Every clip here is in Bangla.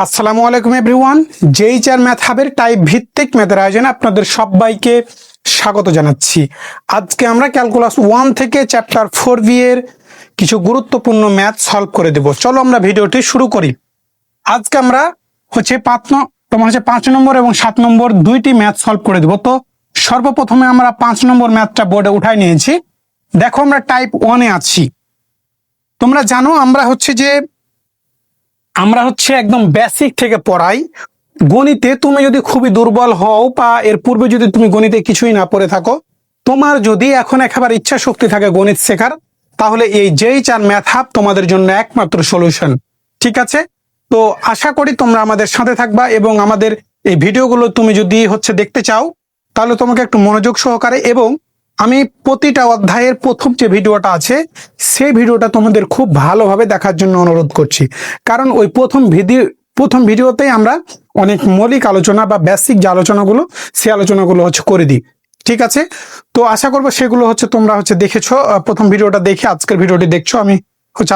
আসসালামু আলাইকুম এভরিওয়ান। জেইচআর ম্যাথ হাবের টাইপ ভিত্তিক ম্যাথের আয়োজনে আপনাদের সবাইকে স্বাগত জানাচ্ছি। আজকে আমরা ক্যালকুলাস 1 থেকে চ্যাপ্টার 4B এর কিছু গুরুত্বপূর্ণ ম্যাথ সলভ করে দেব। চলো আমরা ভিডিওটি শুরু করি। আজকে আমরা হচ্ছে 5 নম্বর এবং 7 নম্বর দুইটি ম্যাথ সলভ করে দেব। তো সর্বপ্রথমে আমরা 5 নম্বর ম্যাথটা বোর্ডে উঠাই নিয়েছি। দেখো আমরা টাইপ 1 এ আছি। তোমরা জানো আমরা হচ্ছে একদম বেসিক থেকে পড়াই। গণিতে তুমি যদি খুবই দুর্বল হও বা এর পূর্বে যদি তুমি গণিতে কিছুই না পড়ে থাকো, তোমার যদি এখন একেবারে ইচ্ছা শক্তি থাকে গণিত শেখার, তাহলে এই জেইচআর ম্যাথ হাব তোমাদের জন্য একমাত্র সলিউশন। ঠিক আছে, তো আশা করি তোমরা আমাদের সাথে থাকবা এবং আমাদের এই ভিডিওগুলো তুমি যদি দেখতে চাও, তাহলে তোমাকে একটু মনোযোগ সহকারে এবং আমি প্রতিটা অধ্যায়ের প্রথম যে ভিডিওটা আছে সেই ভিডিওটা তোমাদের খুব ভালোভাবে দেখার জন্য অনুরোধ করছি। কারণ ওই প্রথম ভিডিওতেই আমরা অনেক মৌলিক আলোচনা বা বেসিক যে আলোচনাগুলো সেই আলোচনাগুলো করে দিই। ঠিক আছে, তো আশা করবো সেগুলো তোমরা দেখেছো। প্রথম ভিডিওটা দেখে আজকের ভিডিওটি দেখছো, আমি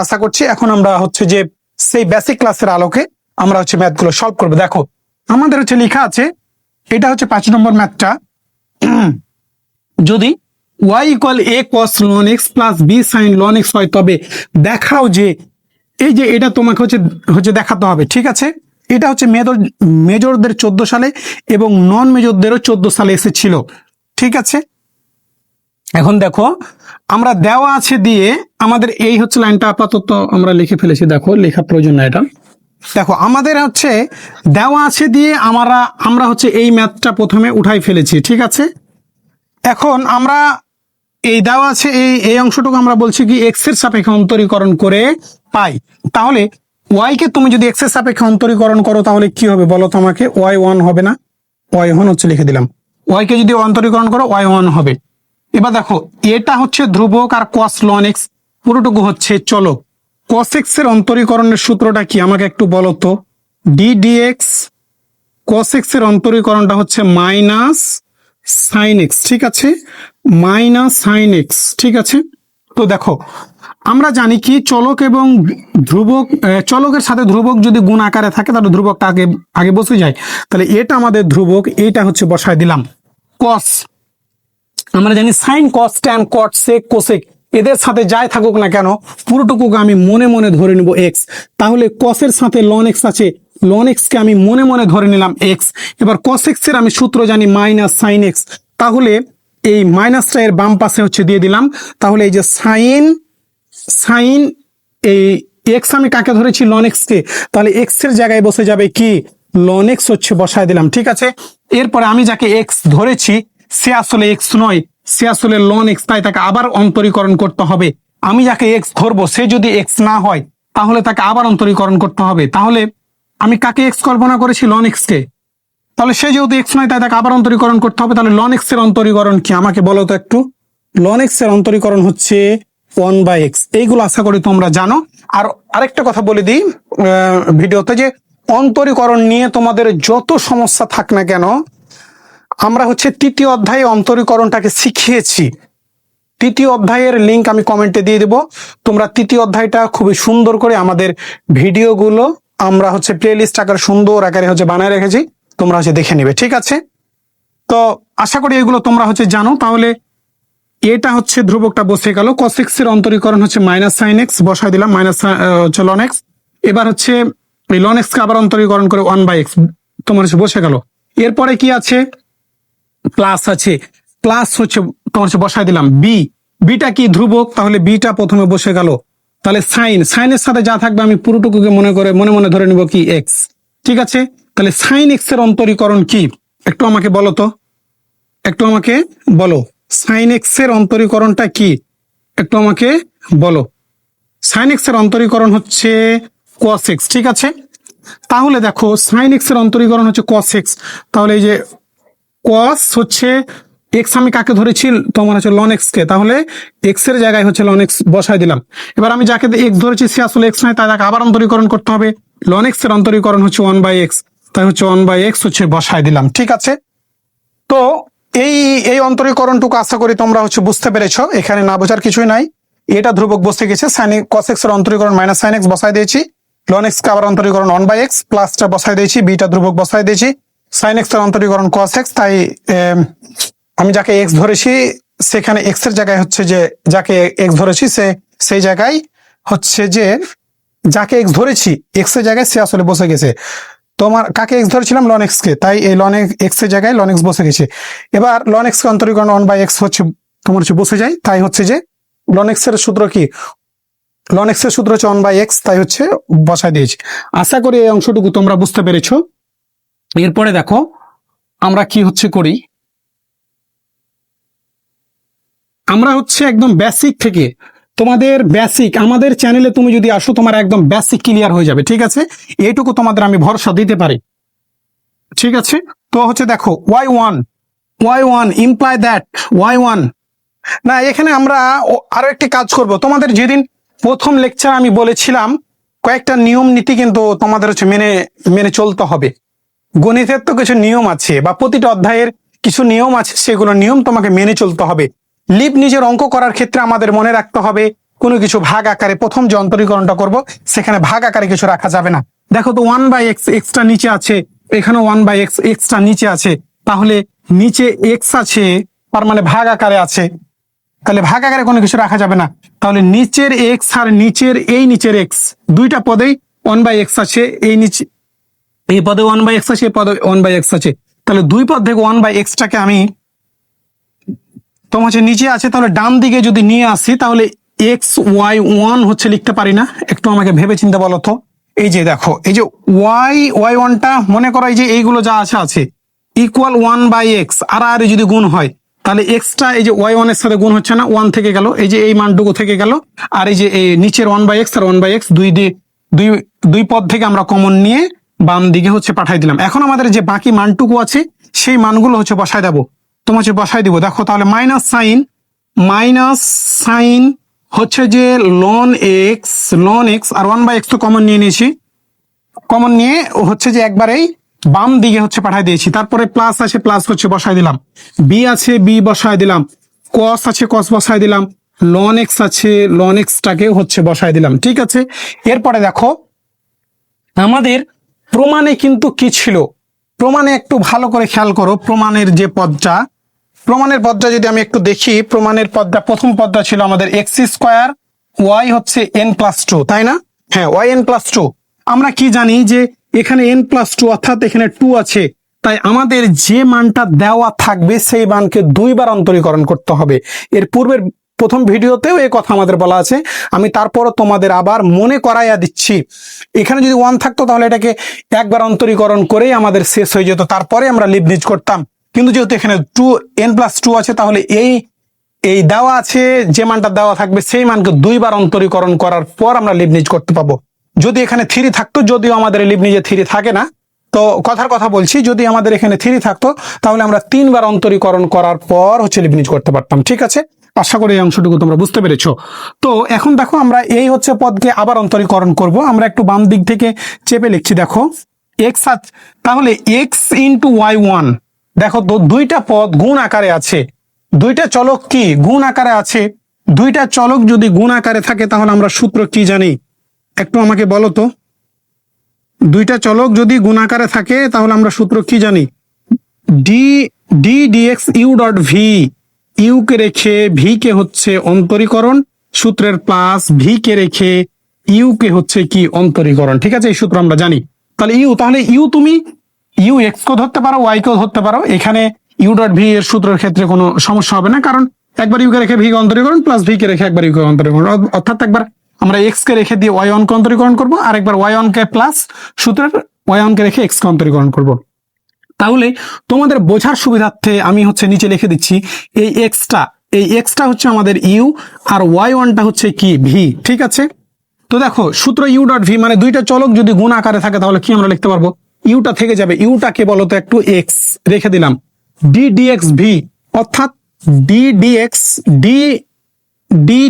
আশা করছি। এখন আমরা যে সেই বেসিক ক্লাসের আলোকে আমরা ম্যাথগুলো সলভ করবো। দেখো আমাদের লেখা আছে, এটা 5 নম্বর ম্যাথটা। যদি y = a cos ln x plus b sin ln x হয়, তবে দেখাও যে এই যে এটা তোমাকে দেখাতে হবে। ঠিক আছে, এটা মেজরদের 14 সালে এবং নন মেজরদেরও 14 সালে এসেছিল। ঠিক আছে, এখন দেখো আমরা দেওয়া আছে দিয়ে আমাদের এই লাইনটা আপাতত আমরা লিখে ফেলেছি। দেখো লেখার প্রয়োজন না এটা। দেখো আমাদের দেওয়া আছে দিয়ে আমরা এই ম্যাথটা প্রথমে উঠাই ফেলেছি। ঠিক আছে, এখন আমরা এই দেওয়া আছে এই অংশটুকু আমরা বলছি কি এক্স এর সাপেক্ষে অন্তরীকরণ করে পাই। তাহলে ওয়াই কে তুমি যদি এক্স এর সাপেক্ষে অন্তরীকরণ করো তাহলে কি হবে বলো তো আমাকে? y1 হবে না? y1 লিখে দিলাম। ওয়াই কে যদি অন্তরীকরণ করো y1 হবে। এবার দেখো এটা ধ্রুবক আর cos ln x পুরোটুকু চলক। cos x এর অন্তরীকরণের সূত্রটা কি আমাকে একটু বলো তো? d dx cos x এর অন্তরীকরণটা মাইনাস সাইন এক্স। ঠিক আছে, মাইনাস সাইন এক্স। ঠিক আছে, তো দেখো আমরা জানি কি চলক এবং ধ্রুবক, চলকের সাথে ধ্রুবক যদি গুণ আকারে থাকে তাহলে ধ্রুবকটা আগে বসে যায়। তাহলে এটা আমাদের ধ্রুবক, এটা বসায় দিলাম। কস আমরা জানি sine cos tan cot sec cosec এদের সাথে যাই থাকুক না কেন পুরোটুকুকে আমি মনে মনে ধরে নিব এক্স। তাহলে কসের সাথে লন এক্স আছে, লন এক্স কে আমি মনে মনে ধরে নিলাম এক্স। এবার কস এক্স এর আমি সূত্র জানি মাইনাস সাইন এক্স। তাহলে এই মাইনাসটা এর বাম পাশে দিয়ে দিলাম। তাহলে এই যে সাইন এই এক্স আমি কাকে ধরেছি? লন এক্স কে। তাহলে এক্স এর জায়গায় বসে যাবে কি? লন এক্স বসায় দিলাম। ঠিক আছে, এরপরে আমি যাকে এক্স ধরেছি সে আসলে এক্স নয়, সে আসলে লন এক্স, তাই তাকে আবার অন্তরীকরণ করতে হবে। আমি যাকে এক্স ধরবো সে যদি এক্স না হয় তাহলে তাকে আবার অন্তরীকরণ করতে হবে। তাহলে আমি কাকে এক্স কল্পনা করেছি? লন এক্স কে। তাহলে সে যেহেতু এক্স নয় তাই তাকে আবার অন্তরীকরণ করতে হবে। তাহলে লন এক্স এর অন্তরীকরণ কি আমাকে বলো তো একটু? লন এক্স এর অন্তরীকরণ 1/x। এইগুলো আশা করি তোমরা জানো। আর আরেকটা কথা বলে দিই ভিডিওতে, যে অন্তরীকরণ নিয়ে তোমাদের যত সমস্যা থাক না কেন, আমরা তৃতীয় অধ্যায়ে অন্তরীকরণটাকে শিখিয়েছি। তৃতীয় অধ্যায়ের লিঙ্ক আমি কমেন্টে দিয়ে দেবো। তোমরা তৃতীয় অধ্যায়টা খুবই সুন্দর করে আমাদের ভিডিওগুলো আমরা প্লে লিস্ট আকারে সুন্দর আকারে বানায় রেখেছি, তোমরা দেখে নিবে। ঠিক আছে, তো আশা করি এগুলো তোমরা জানো। তাহলে এটা ধ্রুবকটা বসে গেল। cos x এর অন্তরীকরণ মাইনাস সাইন এক্স, বসাই দিলাম মাইনাস লন এক্স। এবার এই লন এক্স কে আবার অন্তরীকরণ করে 1/x তোমার বসে গেল। এরপরে কি আছে? প্লাস আছে, প্লাস তোমার বসাই দিলাম বিটা কি? ধ্রুবক, তাহলে বিটা প্রথমে বসে গেল। তাহলে সাইনের সাথে যা থাকবে আমি পুরোটুকুকে মনে মনে ধরে নিব কি এক্স। ঠিক আছে, তাহলে সাইন এক্স এর অন্তরীকরণ কি একটু আমাকে বলো তো? একটু আমাকে বলো সাইন এক্স এর অন্তরীকরণটা কি একটু আমাকে বলো। সাইন এক্স এর অন্তরীকরণ cos x। ঠিক আছে, তাহলে দেখো সাইন এক্স এর অন্তরীকরণ cos x। তাহলে এই যে cos এক্স আমি কাকে ধরেছি? তোমার লন এক্স কে। তাহলে এক্স এর জায়গায় লন এক্স বসাই দিলাম। এবার আমি যাকে এক্স ধরেছি সে আসলে এক্স নয়, তাই তাকে আবার অন্তরীকরণ করতে হবে। লন এক্স এর অন্তরীকরণ 1/x, তাই 1/x বসাই দিলাম। ঠিক আছে, তো এই অন্তরীকরণটুকু আশা করি তোমরা বুঝতে পেরেছো। এখানে না বোঝার কিছুই নাই। এটা ধ্রুবক বসে গেছে, সাইন cos x এর অন্তরীকরণ মাইনাস সাইন এক্স বসাই দিয়েছি। লন এক্স কে আবার অন্তরীকরণ 1/x, প্লাসটা বসাই দিয়েছি, বিটা ধ্রুবক বসাই দিয়েছি, সাইন এক্স এর অন্তরীকরণ cos x, তাই আমি যাকে এক্স ধরেছি সেখানে এক্স এর জায়গায় হচ্ছে যে যাকে এক্স ধরেছি সেই জায়গায় হচ্ছে যে যাকে এক্স ধরেছি এক্স এর জায়গায় সে আসলে বসে গেছে। তোমার কাকে এক্স ধরেছিলাম? লন এক্স কে, তাই এই লন এক্স এর জায়গায় লন এক্স বসে গেছে। এবার লন এক্স কে অন্তরীকরণ 1/x হচ্ছে তোমার হচ্ছে বসে যায়, তাই হচ্ছে যে লন এক্স এর সূত্র কি? লন এক্স এর সূত্র হচ্ছে 1/x, তাই হচ্ছে বসায় দিয়েছি। আশা করি এই অংশটুকু তোমরা বুঝতে পেরেছো। এরপরে দেখো আমরা কি হচ্ছে করি, আমরা হচ্ছে একদম বেসিক থেকে তোমাদের বেসিক আমাদের চ্যানেলে তুমি যদি আসো তোমার একদম বেসিক ক্লিয়ার হয়ে যাবে, ঠিক আছে? এইটুকু তোমাদের আমি ভরসা দিতে পারি, ঠিক আছে? তো হচ্ছে দেখো y1 ইমপ্লাই দ্যাট y1, না এখানে আমরা আরো একটি কাজ করব। তোমাদের যেদিন প্রথম লেকচার আমি বলেছিলাম কয়েকটা নিয়ম নীতি কিন্তু তোমাদের হচ্ছে মেনে মেনে চলতে হবে। গণিতের তো কিছু নিয়ম আছে বা প্রতিটা অধ্যায়ের কিছু নিয়ম আছে, সেগুলো নিয়ম তোমাকে মেনে চলতে হবে। নিজের অঙ্ক করার ক্ষেত্রে আমাদের মনে রাখতে হবে কোনো কিছু ভাগ আকারে, প্রথম যে অন্তরীকরণটা করব সেখানে ভাগ আকারে কিছু রাখা যাবে না। দেখো তো 1/x, এক্সটা নিচে আছে, এখানে 1/x, এক্সটা নিচে আছে, তাহলে নিচে এক্স আছে তার মানে ভাগ আকারে আছে, তাহলে ভাগ আকারে কোনো কিছু রাখা যাবে না। তাহলে নিচের এক্স আর নিচের এক্স দুইটা পদেই 1/x আছে, এই পদে 1/x আছে, এই পদে 1/x আছে, তাহলে দুই পদ থেকে 1/x টাকে আমি তোমার হচ্ছে নিচে আছে, তাহলে ডান দিকে যদি নিয়ে আসি তাহলে xy1 হচ্ছে লিখতে পারি না? একটু আমাকে ভেবে চিন্তে বলো তো। এই যে দেখো এই যে y1টা মনে করো এই যে এইগুলো যা আছে ইকুয়াল 1/x, আর যদি গুণ হয় তাহলে এক্সটা এই যে y1 এর সাথে গুণ হচ্ছে না, 1 থেকে গেল, এই যে এই মানটুকু থেকে গেল, আর এই যে এই নিচের 1/x আর 1/x দুই পদ থেকে আমরা কমন নিয়ে বাম দিকে হচ্ছে পাঠাই দিলাম। এখন আমাদের যে বাকি মানটুকু আছে সেই মানগুলো হচ্ছে বসায় দেবো, তোমার হচ্ছে বসাই দিব। দেখো তাহলে মাইনাস সাইন হচ্ছে যে লন এক্স আর 1/x তো কমন নিয়ে নিয়েছি, কমন নিয়ে হচ্ছে যে একবারেই বাম দিকে হচ্ছে পাঠাই দিয়েছি। তারপরে প্লাস আছে, প্লাস হচ্ছে বসাই দিলাম, বি আছে বি বসাই দিলাম, কস আছে কস বসাই দিলাম, লন এক্স আছে লন এক্সটাকে হচ্ছে বসাই দিলাম, ঠিক আছে? এরপরে দেখো আমাদের প্রমাণে কিন্তু কি ছিল, প্রমাণে একটু ভালো করে খেয়াল করো। প্রমাণের পদটা যদি আমি একটু দেখি, প্রমাণের পদটা প্রথম পদটা ছিল আমাদের x² y হচ্ছে n+2, তাই না? হ্যাঁ, yn+2। আমরা কি জানি যে এখানে n+2 অর্থাৎ এখানে 2 আছে, তাই আমাদের যে মানটা দেওয়া থাকবে সেই মানকে দুইবার অন্তরীকরণ করতে হবে। এর পূর্বের প্রথম ভিডিওতেও এই কথা আমাদের বলা আছে, আমি তারপরও তোমাদের আবার মনে করাইয়া দিচ্ছি। এখানে যদি 1 থাকতো তাহলে এটাকে একবার অন্তরীকরণ করেই আমাদের শেষ হয়ে যেত, তারপরে আমরা লিবনিজ করতাম। কিন্তু যেহেতু এখানে n+2 আছে, তাহলে এই দেওয়া আছে যে মানটা দেওয়া থাকবে সেই মানকে দুইবার অন্তরীকরণ করার পর আমরা লিবনিজ করতে পাবো। যদি এখানে 3 থাকতো, যদিও আমাদের লিবনিজে 3 থাকে না, তো কথার কথা বলছি, যদি আমাদের এখানে 3 থাকতো তাহলে আমরা 3 বার অন্তরীকরণ করার পর হচ্ছে লিবনিজ করতে পারতাম, ঠিক আছে? আশা করি এই অংশটুকু তোমরা বুঝতে পেরেছো। তো এখন দেখো আমরা এই হচ্ছে পদকে আবার অন্তরীকরণ করব। আমরা একটু বাম দিক থেকে চেপে লিখছি, দেখো এক্স, তাহলে এক্স ইন্টু y1, দেখো তো দুইটা পদ গুণ আকারে আছে, দুইটা চলক কি গুণ আকারে আছে। দুইটা চলক যদি গুণ আকারে থাকে তাহলে আমরা সূত্র কি জানি, একটু আমাকে বলো তো। দুইটা চলক যদি গুণ আকারে থাকে তাহলে আমরা সূত্র কি জানি? dx u dot v, u কে রেখে ভি কে হচ্ছে অন্তরীকরণ, সূত্রের প্লাস ভি কে রেখে ইউ কে হচ্ছে কি অন্তরীকরণ, ঠিক আছে? এই সূত্র আমরা জানি। তাহলে তুমি ইউ এক্স কেও ধরতে পারো, ওয়াই কেও ধরতে পারো। এখানে ইউ ডট ভি এর সূত্রের ক্ষেত্রে কোনো সমস্যা হবে না, কারণ একবার ইউ কে রেখে ভি কে অন্তরীকরণ প্লাস ভি কে রেখে একবার ইউ কে অন্তরীকরণ, অর্থাৎ একবার আমরা এক্স কে রেখে দিয়ে ওয়াই ওয়ান কে অন্তরীকরণ করবো, আর একবার ওয়াই ওয়ান কে প্লাস সূত্রের ওয়াই ওয়ান কে রেখে এক্স কে অন্তরীকরণ করবো। তাহলে তোমাদের বোঝার সুবিধার্থে আমি হচ্ছে নিচে লিখে দিচ্ছি এই এক্সটা হচ্ছে আমাদের ইউ আর ওয়াই ওয়ানটা হচ্ছে কি ভি, ঠিক আছে? তো দেখো সূত্র ইউ ডট ভি মানে দুইটা চলক যদি গুণ আকারে থাকে তাহলে কি আমরা লিখতে পারবো? ইউটা থেকে যাবে, ইউটাকে বলো তো একটু এক্স রেখে দিলাম, ডিএক্স ভি, অর্থাৎ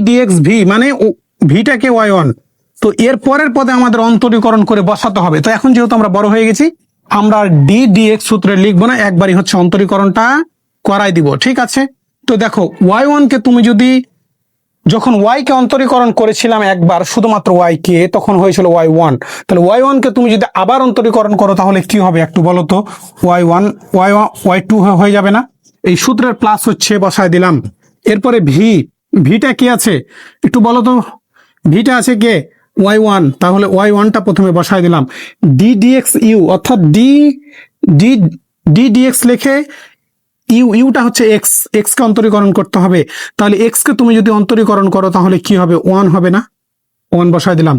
ডিএক্স ভি মানে ভিটাকে ওয়াই ওয়ান। তো এর পরের পদে আমাদের অন্তরীকরণ করে বসাতে হবে। তো এখন যেহেতু আমরা বড় হয়ে গেছি, আমরা ডিএক্স সূত্রে লিখবো না, একবারই হচ্ছে অন্তরীকরণটা করাই দিব, ঠিক আছে? তো দেখো ওয়াই ওয়ান কে তুমি যদি যখন ওয়াই কে অন্তরীকরণ করেছিলাম একবার শুধুমাত্র ওয়াই কে, তখন হয়েছিল y1। তাহলে y1 কে তুমি যদি আবার অন্তরীকরণ করো তাহলে কি হবে একটু বলো তো? y1 y2 হয়ে যাবে না? এই সূত্রের প্লাস হচ্ছে বসায় দিলাম। এরপরে ভিটা কি আছে একটু বলো তো? ভিটা আছে কে? y1। তাহলে y1টা প্রথমে বসায় দিলাম। ddx ইউ অর্থাৎ ddx লিখে ইউটা হচ্ছে এক্স কে অন্তরীকরণ করতে হবে। তাহলে এক্স কে তুমি যদি অন্তরীকরণ করো তাহলে কি হবে? 1 হবে না? 1 বসায় দিলাম,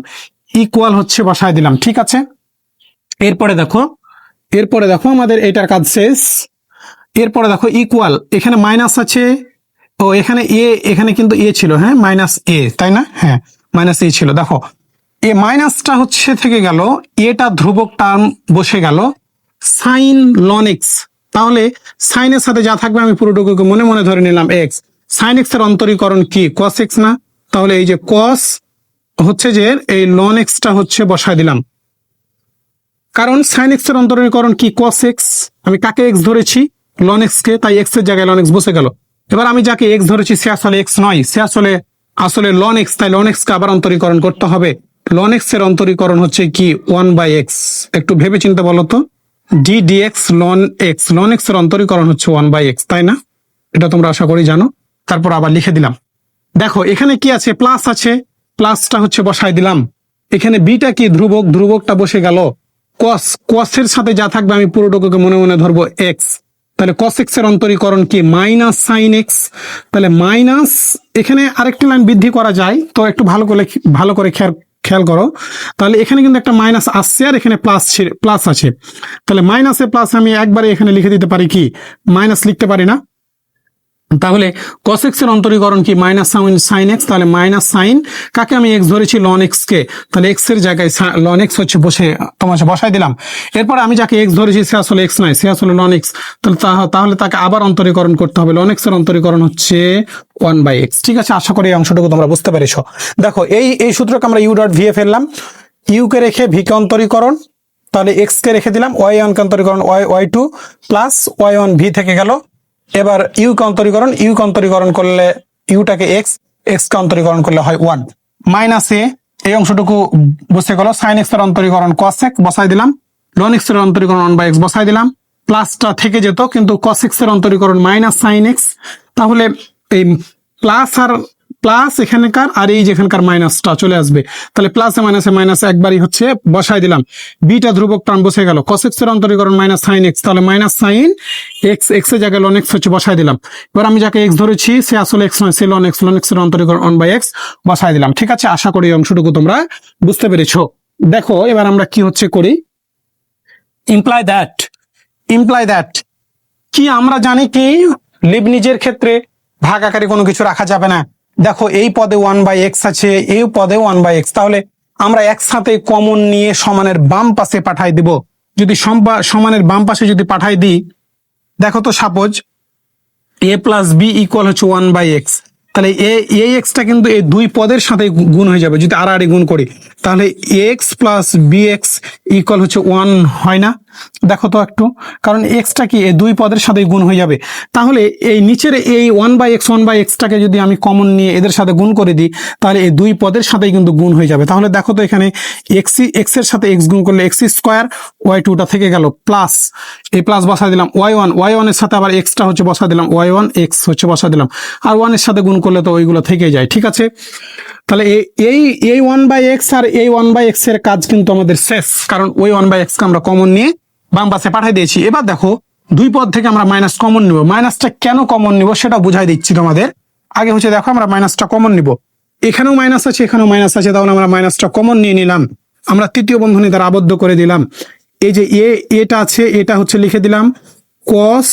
ইকুয়াল হচ্ছে বসায় দিলাম। ঠিক আছে, এরপরে দেখো আমাদের এটার কাজ শেষ। এরপরে দেখো ইকুয়াল, এখানে মাইনাস আছে, ও এখানে কিন্তু এ ছিল, হ্যাঁ মাইনাস এ, তাই না? হ্যাঁ মাইনাস এ ছিল। দেখো এ মাইনাসটা হচ্ছে থেকে গেল, এটা ধ্রুবক টার্ম বসে গেল, সাইন লন এক্স। তাহলে সাইনের সাথে যা থাকবে আমি পুরোটুকুকে মনে মনে ধরে নিলাম এক্স। সাইন এক্স এর অন্তরীকরণ কি? কস এক্স না? তাহলে এই যে কস হচ্ছে যে এই লন এক্সটা হচ্ছে বসায় দিলাম, কারণ সাইন এক্স এর অন্তরীকরণ কি? Cos x. আমি কাকে এক্স ধরেছি? লন এক্স কে, তাই এক্স এর জায়গায় লন এক্স বসে গেল। এবার আমি যাকে এক্স ধরেছি সে আসলে এক্স নয়, সে আসলে লন এক্স, তাই লন এক্স কে আবার অন্তরীকরণ করতে হবে। লন এক্স এর অন্তরীকরণ হচ্ছে কি? 1/x। একটু ভেবে চিন্তে বলো তো, ddx লন এক্স এর অন্তরীকরণ হচ্ছে 1/x, তাই না? এটা তোমরা আশা করি জানো। তারপর আবার লিখে দিলাম। দেখো এখানে কি আছে? প্লাস আছে, প্লাসটা হচ্ছে বসায় দিলাম। এখানে বিটা কি? ধ্রুবকটা বসে গেল। কসের সাথে যা থাকবে আমি পুরোটুকুকে মনে মনে ধরবো এক্স। তাহলে কস এক্স এর অন্তরীকরণ কি? Minus sine x. তাহলে মাইনাস, এখানে আরেকটি লাইন বৃদ্ধি করা যায়, তো একটু ভালো করে খেয়াল করো। তাহলে এখানে কিন্তু একটা মাইনাস আসছে আর এখানে প্লাস আছে। তাহলে মাইনাসে প্লাস আমি একবারে এখানে লিখে দিতে পারি কি? মাইনাস লিখতে পারি না? তাহলে cos x এর অন্তরীকরণ কি? Minus sine x. তাহলে মাইনাস সাইন, কাকে আমি এক্স ধরেছি? লন এক্স কে, তাহলে এক্স এর জায়গায় লন এক্স হচ্ছে বসাই দিলাম। এরপর আমি যাকে এক্স ধরেছি সে আসলে এক্স নয়, সে আসলে লন এক্স। তাহলে তাকে আবার অন্তরীকরণ করতে হবে। লন এক্স এর অন্তরীকরণ হচ্ছে 1/x। ঠিক আছে, আশা করি এই অংশটুকু তোমরা বুঝতে পেরেছো। দেখো এই সূত্রকে আমরা ইউ ডট ভি এ ফেললাম, ইউ কে রেখে ভি কে অন্তরীকরণ, তাহলে এক্স কে রেখে দিলাম, y1 কে অন্তরীকরণ y2 প্লাস y1 ভি থেকে গেল। এবার ইউ কে অন্তরীকরণ করলে ইউটাকে এক্স কে অন্তরীকরণ করলে হয় 1 মাইনাস এ, এই অংশটুকু বসে গেল। সাইন এক্স এর অন্তরীকরণ কস এক্স বসাই দিলাম, লন এক্স এর অন্তরীকরণ 1/x বসাই দিলাম। প্লাসটা থেকে যেত, কিন্তু কস এক্স এর অন্তরীকরণ মাইনাস সাইন এক্স। তাহলে এই প্লাস এখানকার আর এই যেখানকার মাইনাসটা চলে আসবে। তাহলে প্লাসে মাইনাসে একবারই হচ্ছে বসাই দিলাম। বিটা ধ্রুবক টার্ম বসে গেল, cos x এর অন্তরীকরণ মাইনাস সাইন এক্স। তাহলে মাইনাস সাইন এক্স, এক্স এর জায়গায় লন এক্স হচ্ছে বসাই দিলাম। এবার আমি যাকে এক্স ধরেছি সে আসলে এক্স নয়, সে লন এক্স এর অন্তরীকরণ 1/x বসাই দিলাম। ঠিক আছে, আশা করি এই অংশটুকু তোমরা বুঝতে পেরেছো। দেখো এবার আমরা কি হচ্ছে করি, ইমপ্লাই দ্যাট কি? আমরা জানি কি লিবনিজের ক্ষেত্রে ভাগ আকারে কোনো কিছু রাখা যাবে না। দেখো এই পদে 1/x আছে, এই পদে 1/x, তাহলে আমরা একসাথে কমন নিয়ে সমানের বাম পাশে পাঠাই দিব। যদি সমানের বাম পাশে যদি পাঠাই দিই, দেখো তো suppose a plus b equal হচ্ছে 1/x, তাহলে এই এক্সটা কিন্তু এই দুই পদের সাথে গুণ হয়ে যাবে। যদি আড়াআড়ি গুণ করি তাহলে x plus b x equal হচ্ছে 1 হয় না? দেখো তো একটু, কারণ এক্সটা কি এই দুই পদের সাথে গুণ হয়ে যাবে। তাহলে এই নিচের এই 1/xটাকে যদি আমি কমন নিয়ে এদের সাথে গুণ করে দিই, তাহলে এই দুই পদের সাথেই কিন্তু গুণ হয়ে যাবে। তাহলে দেখো তো এখানে এক্স এর সাথে এক্স গুণ করলে এক্স স্কোয়ার, y2টা থেকে গেল, প্লাস এই প্লাস বসা দিলাম, y1 এর সাথে আবার এক্সটা হচ্ছে বসা দিলাম, y1 এক্স হচ্ছে বসা দিলাম, আর 1 এর সাথে গুণ করলে তো ওইগুলো থেকে যায়। ঠিক আছে, তাহলে এই 1/x আর এই 1/x এর কাজ কিন্তু আমাদের শেষ, কারণ ওই 1/x কে আমরা কমন নিয়ে বাম পাশে পাঠিয়ে দিয়েছি। এবার দেখো দুই পদ থেকে আমরা মাইনাস কমন নিব। মাইনাসটা কেন কমন নিব সেটা বুঝাই দিচ্ছি তোমাদের। আগে হচ্ছে দেখো আমরা মাইনাসটা কমন নিব, এখানেও মাইনাস আছে এখানেও মাইনাস আছে, তাহলে আমরা মাইনাসটা কমন নিয়ে নিলাম। আমরা তৃতীয় বন্ধনী দ্বারা আবদ্ধ করে দিলাম। এই যে এটা আছে, এটা হচ্ছে লিখে দিলাম cos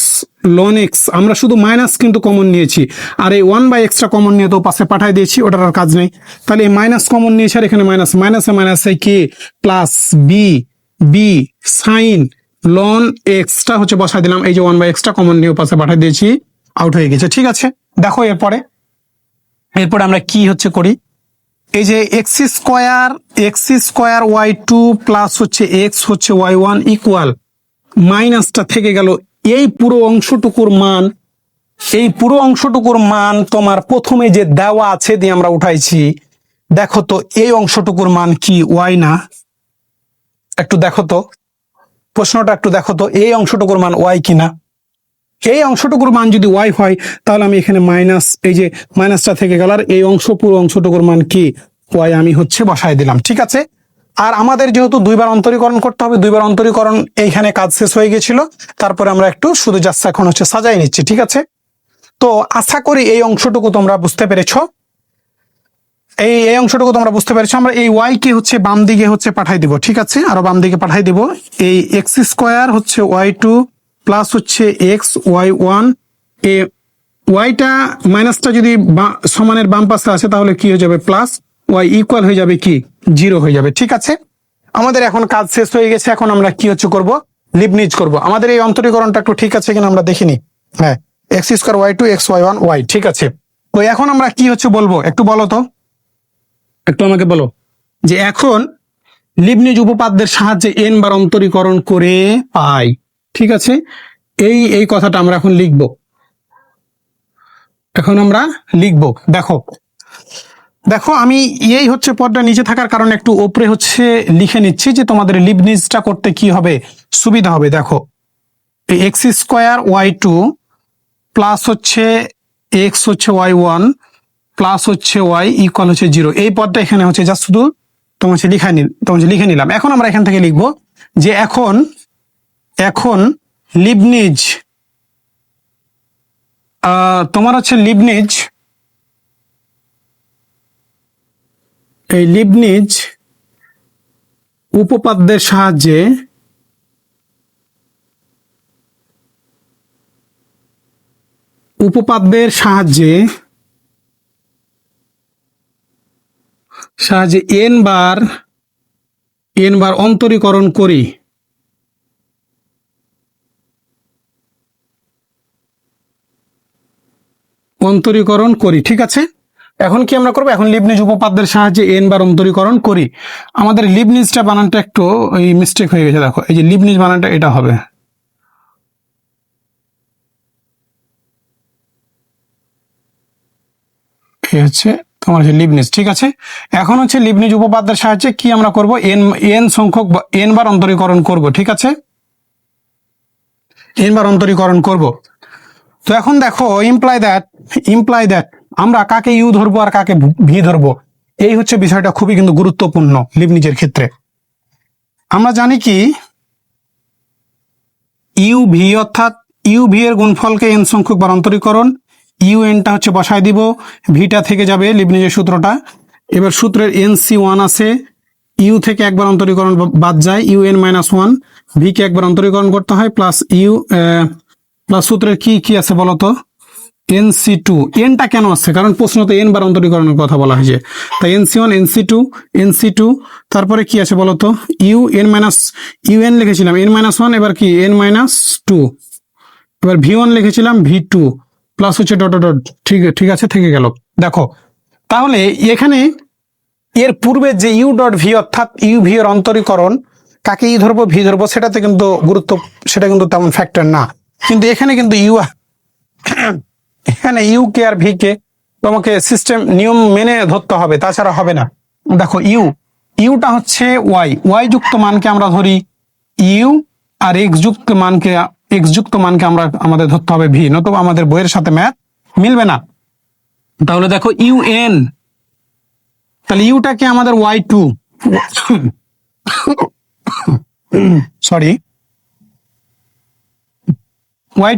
ln x। আমরা শুধু মাইনাস কিন্তু কমন নিয়েছি, আর এই 1/xটা কমন নিয়ে তো পাশে পাঠিয়ে দিয়েছি, ওটার আর কাজ নেই। তাহলে এই মাইনাস কমন নিয়েছি আর এখানে মাইনাসে কি প্লাস বি সাইন ln xটা হচ্ছে বসাই দিলাম। এই যে 1/xটা কমন নিয়ে পাশে পাঠিয়ে দিয়েছি, আউট হয়ে গেছে। ঠিক আছে, দেখো এরপরে আমরা কি হচ্ছে করি, এই যে এক্স স্কোয়ার y2 প্লাস হচ্ছে এক্স হচ্ছে y1 ইকুয়াল মাইনাসটা থেকে গেল, এই পুরো অংশটুকুর মান এই পুরো অংশটুকুর মান তোমার প্রথমে যে দেওয়া আছে দিয়ে আমরা উঠাইছি, দেখো তো এই অংশটুকুর মান কি ওয়াই না? একটু দেখো তো, প্রশ্নটা একটু দেখো তো, এই অংশটুকুর মান ওয়াই কিনা? এই অংশটুকুর মান যদি ওয়াই হয় তাহলে আমি এখানে মাইনাস, এই যে মাইনাসটা থেকে গেল, আর এই অংশ পুরো অংশটুকুর মান কি ওয়াই আমি হচ্ছে বসাই দিলাম। ঠিক আছে, আর আমাদের যেহেতু দুইবার অন্তরীকরণ করতে হবে, দুইবার অন্তরীকরণ এইখানে কাজ শেষ হয়ে গেছিল, তারপরে আমরা একটু শুধু জাস্ট এখন হচ্ছে সাজাই নিচ্ছি। ঠিক আছে, তো আশা করি এই অংশটুকু তোমরা বুঝতে পেরেছো। এই অংশটুকু তোমরা বুঝতে পেরেছো। আমরা এই ওয়াই কে হচ্ছে বাম দিকে হচ্ছে পাঠাই দিব। ঠিক আছে, আরো বাম দিকে পাঠাই দিব। এই এক্স স্কোয়ার হচ্ছে ওয়াই টু প্লাস হচ্ছে এক্স ওয়াই ওয়ান, এ ওয়াইটা মাইনাসটা যদি সমানের বাম পাশে আসে তাহলে কি হয়ে যাবে, প্লাস ওয়াই ইকুয়াল হয়ে যাবে কি, জিরো হয়ে যাবে। ঠিক আছে, আমাদের এখন কাজ শেষ হয়ে গেছে। এখন আমরা কি হচ্ছে করব, লিবনিজ করব। আমাদের এই অন্তরীকরণটা একটু ঠিক আছে কিনা আমরা দেখিনি। হ্যাঁ, x square y two x y one y. ঠিক আছে, তো এখন আমরা কি হচ্ছে বলবো, একটু বলো তো, একটু আমাকে বলো যে এখন লিবনিজ উপপাদ্যের সাহায্যে এন বার অন্তরীকরণ করে পাই। ঠিক আছে, এই কথাটা আমরা এখন লিখব। এখন আমরা লিখব, দেখো দেখো আমি এই হচ্ছে পদটা নিচে থাকার কারণে একটু উপরে হচ্ছে লিখে নিচ্ছি যে তোমাদের লিবনিজটা করতে কি হবে, সুবিধা হবে। দেখো x square y two plus হচ্ছে এক্স হচ্ছে ওয়াই ওয়ান প্লাস হচ্ছে ওয়াই ইকুয়াল হচ্ছে জিরো, এই পদটা এখানে হচ্ছে জাস্ট শুধু তোমার লিখে নিলাম। এখন আমরা এখান থেকে লিখবো যে এখন এখন লিবনিজ তোমার হচ্ছে লিবনিজ, এই লিবনিজ উপপাদ্যের সাহায্যে এন বার অন্তরীকরণ করি। ঠিক আছে, এখন কি আমরা করবো, এখন লিবনিজ উপপাদ্যের সাহায্যে এন বার অন্তরীকরণ করি। আমাদের লিবনিজটা বানানটা একটু ওই মিস্টেক হয়ে গেছে। দেখো এই যে লিবনিজ বানানটা এটা হবে, হচ্ছে তোমার হচ্ছে লিবনিজ। ঠিক আছে, এখন হচ্ছে লিবনিজ উপপাদ্যের সাহায্যে কি আমরা করব, এন সংখ্যক এন বার অন্তরীকরণ করব। ঠিক আছে, এন বার অন্তরীকরণ করব। তো এখন দেখো ইমপ্লাই দ্যাট আমরা কাকে ইউ ধরবো আর কাকে ভি ধরবো, এই হচ্ছে বিষয়টা খুবই কিন্তু গুরুত্বপূর্ণ লিবনিজের ক্ষেত্রে। আমরা জানি কি ইউ ভি, অর্থাৎ ইউ ভি এর গুণফলকে এন সংখ্যক বার অন্তরীকরণ, ইউ এনটা হচ্ছে বসায় দিব, ভিটা থেকে যাবে লিবনিজের সূত্রটা। এবার সূত্রের এন সি ওয়ান আছে, ইউ থেকে একবার অন্তরীকরণ বাদ যায়, you n minus one, V K একবার অন্তরীকরণ করতে হয়, প্লাস ইউ প্লাস সূত্রের কি কি আছে বলতো, এন সি টু। এনটা কেন আছে, কারণ প্রশ্নতে এন বার অন্তরীকরণের কথা বলা হয়েছে, তাই n C one n C two. তারপরে কি আছে বলতো, u n minus, u n লিখেছিলাম এন মাইনাস ওয়ান, এবার কি এন মাইনাস টু, এবার ভি ওয়ান লিখেছিলাম ভি টু, প্লাস হচ্ছে ডট ডট। ঠিক আছে, থেকে গেল। দেখো তাহলে এখানে এর পূর্বে যে ইউ ডট ভি, অর্থাৎ ইউ ভি এর অন্তরীকরণ, কাকে ই ধরবো ভি ধরবো সেটা কিন্তু তেমন ফ্যাক্টর না। কিন্তু এখানে কিন্তু এখানে you K R V K তোমাকে সিস্টেম নিয়ম মেনে ধরতে হবে, তাছাড়া হবে না। দেখো ইউটা হচ্ছে ওয়াই যুক্ত মানকে আমরা ধরি ইউ, আর এক্স যুক্ত মানকে আমরা আমাদের ধরতে হবে ভি, নতুবা আমাদের বইয়ের সাথে ম্যাথ মিলবে না। তাহলে দেখো ইউ এন, তাহলে ইউটাকে আমাদের ওয়াই টু সরি ওয়াই,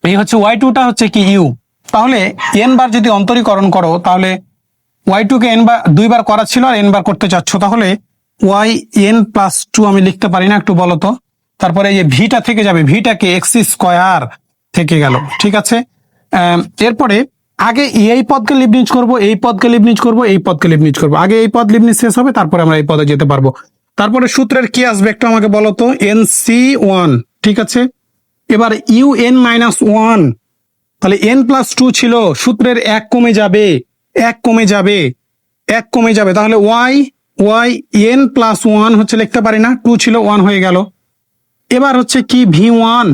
এই হচ্ছে ওয়াই টুটা হচ্ছে কি ইউ। তাহলে এন বার যদি অন্তরীকরণ করো তাহলে ওয়াই টু কে এন বার দুইবার করা ছিল আর এন বার করতে চাচ্ছ, তাহলে ওয়াই এন প্লাস টু আমি লিখতে পারি না, একটু বলো তো। তারপরে এই যে ভিটা থেকে যাবে, ভিটাকে এক্স স্কোয়ার থেকে গেল। ঠিক আছে, এরপরে আগে এই পদকে লিবনিজ করব, এই পদকে লিবনিজ করব, এই পদকে লিবনিজ করব। আগে এই পদ লিবনিজ শেষ হবে, তারপরে আমরা এই পদে যেতে পারবো। তারপরে সূত্রের কি আসবে একটু আমাকে বলো তো, এন সি ওয়ান। ঠিক আছে, এবার ইউ এন মাইনাস ওয়ান, তাহলে এন প্লাস টু ছিল, সূত্রের এক কমে যাবে, তাহলে ওয়াই এন প্লাস ওয়ান হচ্ছে লিখতে পারি না, টু ছিল ওয়ান হয়ে গেল। এবার হচ্ছে কি ভি ওয়ান,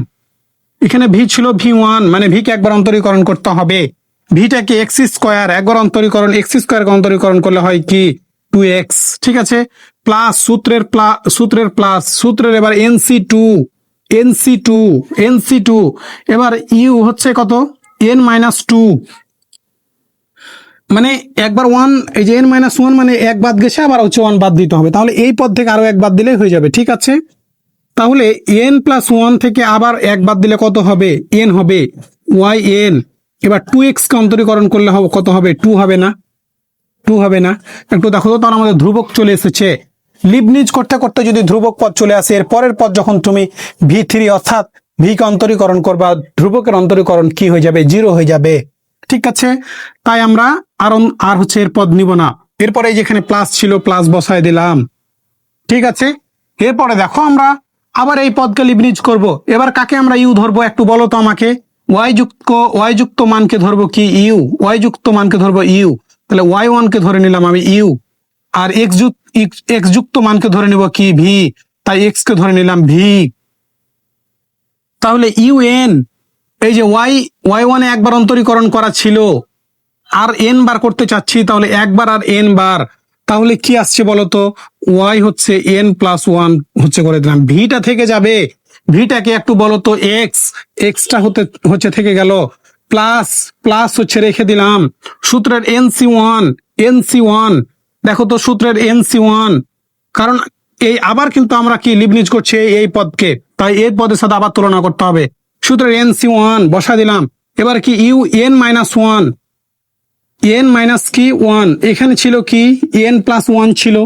এখানে ভি ছিল v1, মানে ভি কে একবার অন্তরীকরণ করতে হবে। ভিটাকে এক্স স্কোয়ার, একবার অন্তরীকরণ, এক্স স্কোয়ার অন্তরীকরণ করলে হয় কি 2x, ঠিক আছে। প্লাস সূত্রের প্লাস সূত্রের এবার NC2 এবার ইউ হচ্ছে কত n-2, মানে একবার 1, এই যে n-1 মানে এক বাদ গেছে, আবার হচ্ছে 1 বাদ দিতে হবে, তাহলে এই পদ থেকে আরো এক বাদ দিলেই হয়ে যাবে, ঠিক আছে। তাহলে n+1 থেকে আবার এক বাদ দিলে কত হবে, n হবে yn। এবার 2x কে অন্তরীকরণ করলে হবে কত হবে, 2 হবে না, 2 হবে না। একটু দেখো তো, তার আমাদের ধ্রুবক চলে এসেছে। লিবনিজ করতে করতে যদি ধ্রুবক পদ চলে আসে, এর পরের পদ যখন তুমি v3 অর্থাৎ v কে অন্তরীকরণ করবা, ধ্রুবকের অন্তরীকরণ কি হয়ে যাবে, 0 হয়ে যাবে, ঠিক আছে। তাই আমরা আর হচ্ছে এর পদ নিব না। এরপরে যেখানে প্লাস ছিল প্লাস বসায় দিলাম, ঠিক আছে। এরপরে দেখো আমরা আবার এই পদকে লিবনিজ করব। এবার কাকে আমরা ইউ ধরবো একটু বলো তো আমাকে। ওয়াই যুক্ত মানকে ধরবো কি ইউ, ওয়াই যুক্ত মানকে ধরবো ইউ, তাহলে y1 কে ধরে নিলাম আমি ইউ, আর এক্স যুক্ত মানকে ধরে নিব কি ভি, তাই এক্স কে ধরে নিলাম ভি। তাহলে ইউএন, এই যে ওয়াই1 একবার অন্তরীকরণ করা ছিল, আর এন বার করতে চাচ্ছি, তাহলে একবার আর এন বার, তাহলে কি আসছে বলতো, ওয়াই হচ্ছে n+1 হচ্ছে করে দিলাম, ভিটা থেকে যাবে, ভিটাকে একটু বলতো এক্সটা হচ্ছে থেকে গেল, প্লাস হচ্ছে রেখে দিলাম, সূত্রের NC1 দেখো তো, সূত্রের NC1, কারণ এই আবার কিন্তু আমরা কি লিবনিজ করছি এই পদকে, তাই এই পদের সাথে আবার তুলনা করতে হবে, সূত্রের NC1 বসা দিলাম। এবার কি ইউ n-1, n-1, এখানে ছিল কি n+1 ছিল,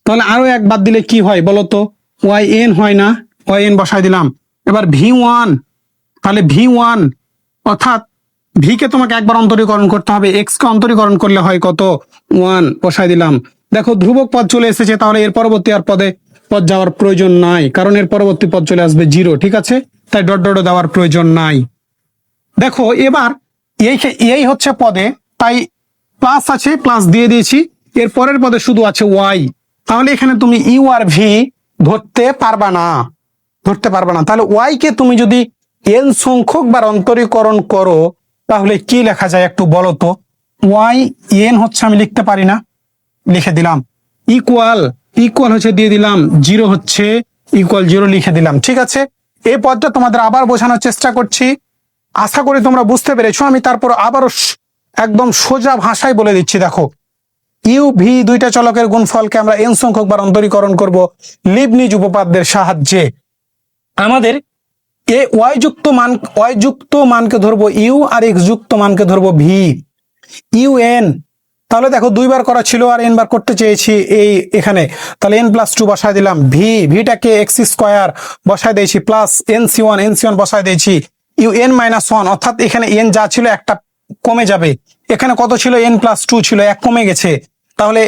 তাহলে আরো এক বাদ দিলে কি হয় বলতো, yn হয় না, yn বসাই দিলাম। এবার v1, তাহলে v1 অর্থাৎ ভি কে তোমাকে একবার অন্তরীকরণ করতে হবে, এক্স কে অন্তরীকরণ করলে হয় কত 1, বসাই দিলাম। দেখো ধ্রুবক পদ চলে এসেছে, তাহলে এর পরবর্তী আর পদ যাওয়ার প্রয়োজন নাই, কারণ এর পরবর্তী পদ চলে আসবে 0, ঠিক আছে, তাই ডট দেওয়ার প্রয়োজন নাই। দেখো এবার এই হচ্ছে পদে, তাই প্লাস আছে, প্লাস দিয়ে দিয়েছি, এর পরের পদে শুধু আছে ওয়াই, তাহলে এখানে তুমি ইউ আর ভি ধরতে পারবা না, তাহলে ওয়াই কে তুমি যদি এন সংখ্যক বার অন্তরীকরণ করো, তাহলে কি লেখা যায় একটু বলো তো। ওয়াই এন হচ্ছে, আমি লিখতে পারি না, লিখে দিলাম, ইকুয়াল হচ্ছে দিয়ে দিলাম 0 হচ্ছে ইকুয়াল 0 লিখে দিলাম, ঠিক আছে। এই পদটা তোমাদের আবার বোঝানোর চেষ্টা করছি, আশা করি তোমরা বুঝতে পেরেছো। আমি তারপর আবারও একদম সোজা ভাষায় বলে দিচ্ছি, দেখো ইউ ভি দুইটা চলকের গুণফলকে আমরা এন সংখ্যক বার অন্তরীকরণ করব লিবনিজ উপপাদ্যের সাহায্যে। আমাদের ওয়াই যুক্ত মানকে ধরবো ইউ, আর এক্স যুক্ত মানকে ধরবো ভি, ইউ এন, তাহলে দেখো দুইবার করা ছিল আর এন বার করতে চেয়েছি এখানে, তাহলে n+2 বসায় দিলাম, ভিটাকে এক্স স্কোয়ার বসায় দিয়েছি, প্লাস NC1 বসায় দিয়েছি, ইউ n-1, অর্থাৎ এখানে এন যা ছিল একটা কমে যাবে, এখানে কত ছিল n+2 ছিল, এক কমে গেছে, তাহলে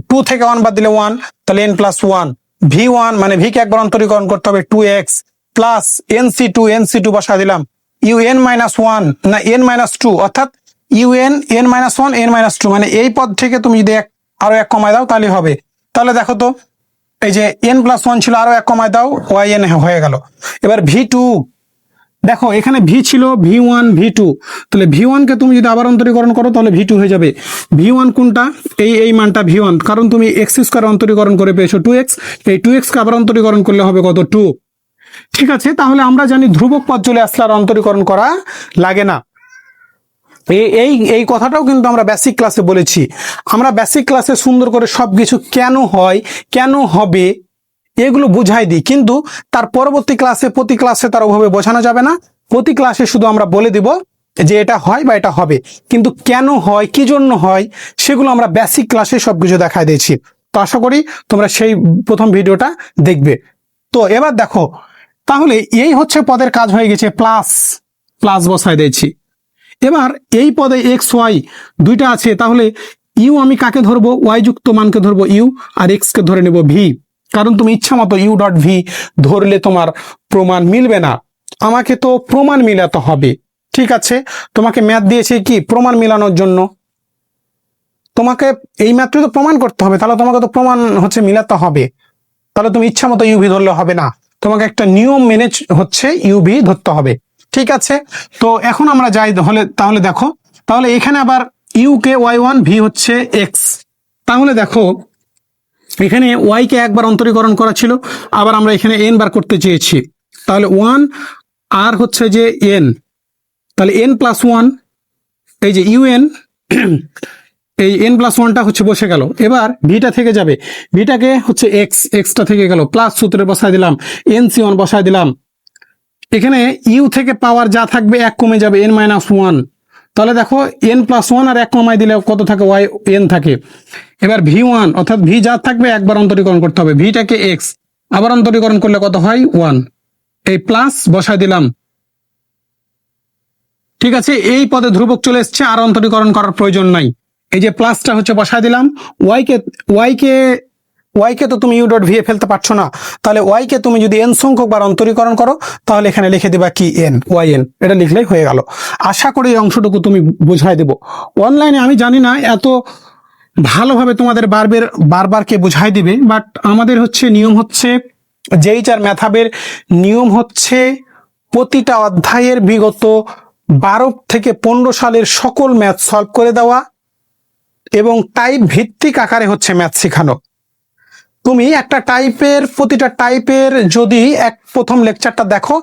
2 থেকে 1 বাদ দিলে 1, তাহলে n+1, v1 মানে ভি কে একবার অন্তরীকরণ করতে হবে 2x, প্লাস NC2 বসায় দিলাম, ইউ n-1 না n-2, অর্থাৎ ইউ n-1 n-2, মানে এই পদ থেকে তুমি যদি আরো এক কমায় দাও তাহলে হবে। তাহলে দেখো তো, এই যে n+1 ছিল, আরো এক কমায় দাও, yn হয়ে গেল। এবার v2, দেখো এখানে ভি ছিল v1 v2, তাহলে v1 কে তুমি যদি আবার অন্তরীকরণ করো তাহলে v2 হয়ে যাবে। v1 কোনটা, এই মানটা v1, কারণ তুমি x² অন্তরীকরণ করে পেয়েছো 2x, এই 2x কে আবার অন্তরীকরণ করলে হবে কত 2, ঠিক আছে। তাহলে আমরা জানি ধ্রুবক পদ চলে আসলে আর অন্তরীকরণ করা লাগে না। এই কথাটাও কিন্তু আমরা বেসিক ক্লাসে বলেছি, আমরা বেসিক ক্লাসে সুন্দর করে সবকিছু কেন হয় কেন হবে এগুলো বুঝাই দিই, কিন্তু তার পরবর্তী ক্লাসে প্রতি ক্লাসে তার ওভাবে বোঝানো যাবে না, প্রতি ক্লাসে শুধু আমরা বলে দিব যে এটা হয় বা এটা হবে, কিন্তু কেন হয় কি জন্য হয় সেগুলো আমরা বেসিক ক্লাসে সবকিছু দেখাই দিয়েছি। তো আশা করি তোমরা সেই প্রথম ভিডিওটা দেখবে। তো এবার দেখো, তাহলে এই হচ্ছে পদের কাজ হয়ে গেছে, প্লাস বসাই দিয়েছি। এবার এই পদে এক্স ওয়াই দুইটা আছে, তাহলে ইউ আমি কাকে ধরবো, ওয়াই যুক্ত মানকে ধরবো ইউ, আর এক্স কে ধরে নেব ভি, কারণ তুমি ইচ্ছা মতো ইউ ডট ভি ধরলে তোমার প্রমাণ মিলবে না, আমাকে তো প্রমাণ মিলাতে হবে, ঠিক আছে। তোমাকে ম্যাথ দিয়েছে কি প্রমাণ মিলানোর জন্য, তোমাকে এই ম্যাথটা তো প্রমাণ করতে হবে, তাহলে তোমাকে তো প্রমাণ হচ্ছে মিলাতে হবে, তাহলে তুমি ইচ্ছা মতো ইউভি ধরলে হবে না, তোমাকে একটা নিয়ম মেনে হচ্ছে ইউভি ধরতে হবে। ঠিক আছে, তো এখন আমরা যাই তাহলে দেখো, তাহলে এখানে আবার ইউ কে y1, ভি হচ্ছে এক্স। তাহলে দেখো এখানে ওয়াই কে একবার অন্তরীকরণ করা ছিল, আবার আমরা এখানে এন বার করতে চেয়েছি। তাহলে 1 আর হচ্ছে যে এন, তাহলে এন প্লাস 1, এই যে ইউএন, এই এন প্লাস 1টা হচ্ছে বসে গেল। এবার ভিটা থেকে যাবে, ভিটাকে হচ্ছে এক্সটা থেকে গেল, প্লাস সূত্রে বসায় দিলাম, এন সি 1 বসায় দিলাম। এখানে ইউ থেকে পাওয়ার যা থাকবে 1 কমে যাবে, এন মাইনাস 1। তাহলে দেখো এন প্লাস 1 আর 1 কমাই দিলে কত থাকে, ওয়াই এন থাকে। এবার ভি 1 অর্থাৎ ভি যা থাকবে একবার অন্তরীকরণ করতে হবে, ভিটাকে এক্স, আবার অন্তরীকরণ করলে কত হয় 1, এই প্লাস বসায় দিলাম। ঠিক আছে, এই পদে ধ্রুবক চলে এসছে, আর অন্তরীকরণ করার প্রয়োজন নাই। এই যে প্লাসটা হচ্ছে বসায় দিলাম। ওয়াইকে তো তুমি ইউ ডট ভি এ ফেলতে পারছো না, তাহলে ওয়াইকে তুমি যদি এন সংখ্যক বার অন্তরীকরণ করো, তাহলে এখানে লিখে দিবা কি এন, ওয়াই এন, এটা লিখলেই হয়ে গেল। আশা করি এই অংশটুকু তুমি বুঝাই দেবো। অনলাইনে আমি জানি না এত ভালোভাবে তোমাদের বারবার কে বুঝাই দিবে, বাট আমাদের হচ্ছে নিয়ম হচ্ছে, যেই চার ম্যাথাবের নিয়ম হচ্ছে প্রতিটা অধ্যায়ের বিগত 12 থেকে 15 সালের সকল ম্যাথ সলভ করে দেওয়া এবং টাইপ ভিত্তিক আকারে হচ্ছে ম্যাথ শেখানো। তুমি একটা প্রতিটা টাইপের যদি প্রথম লেকচারটা দেখো,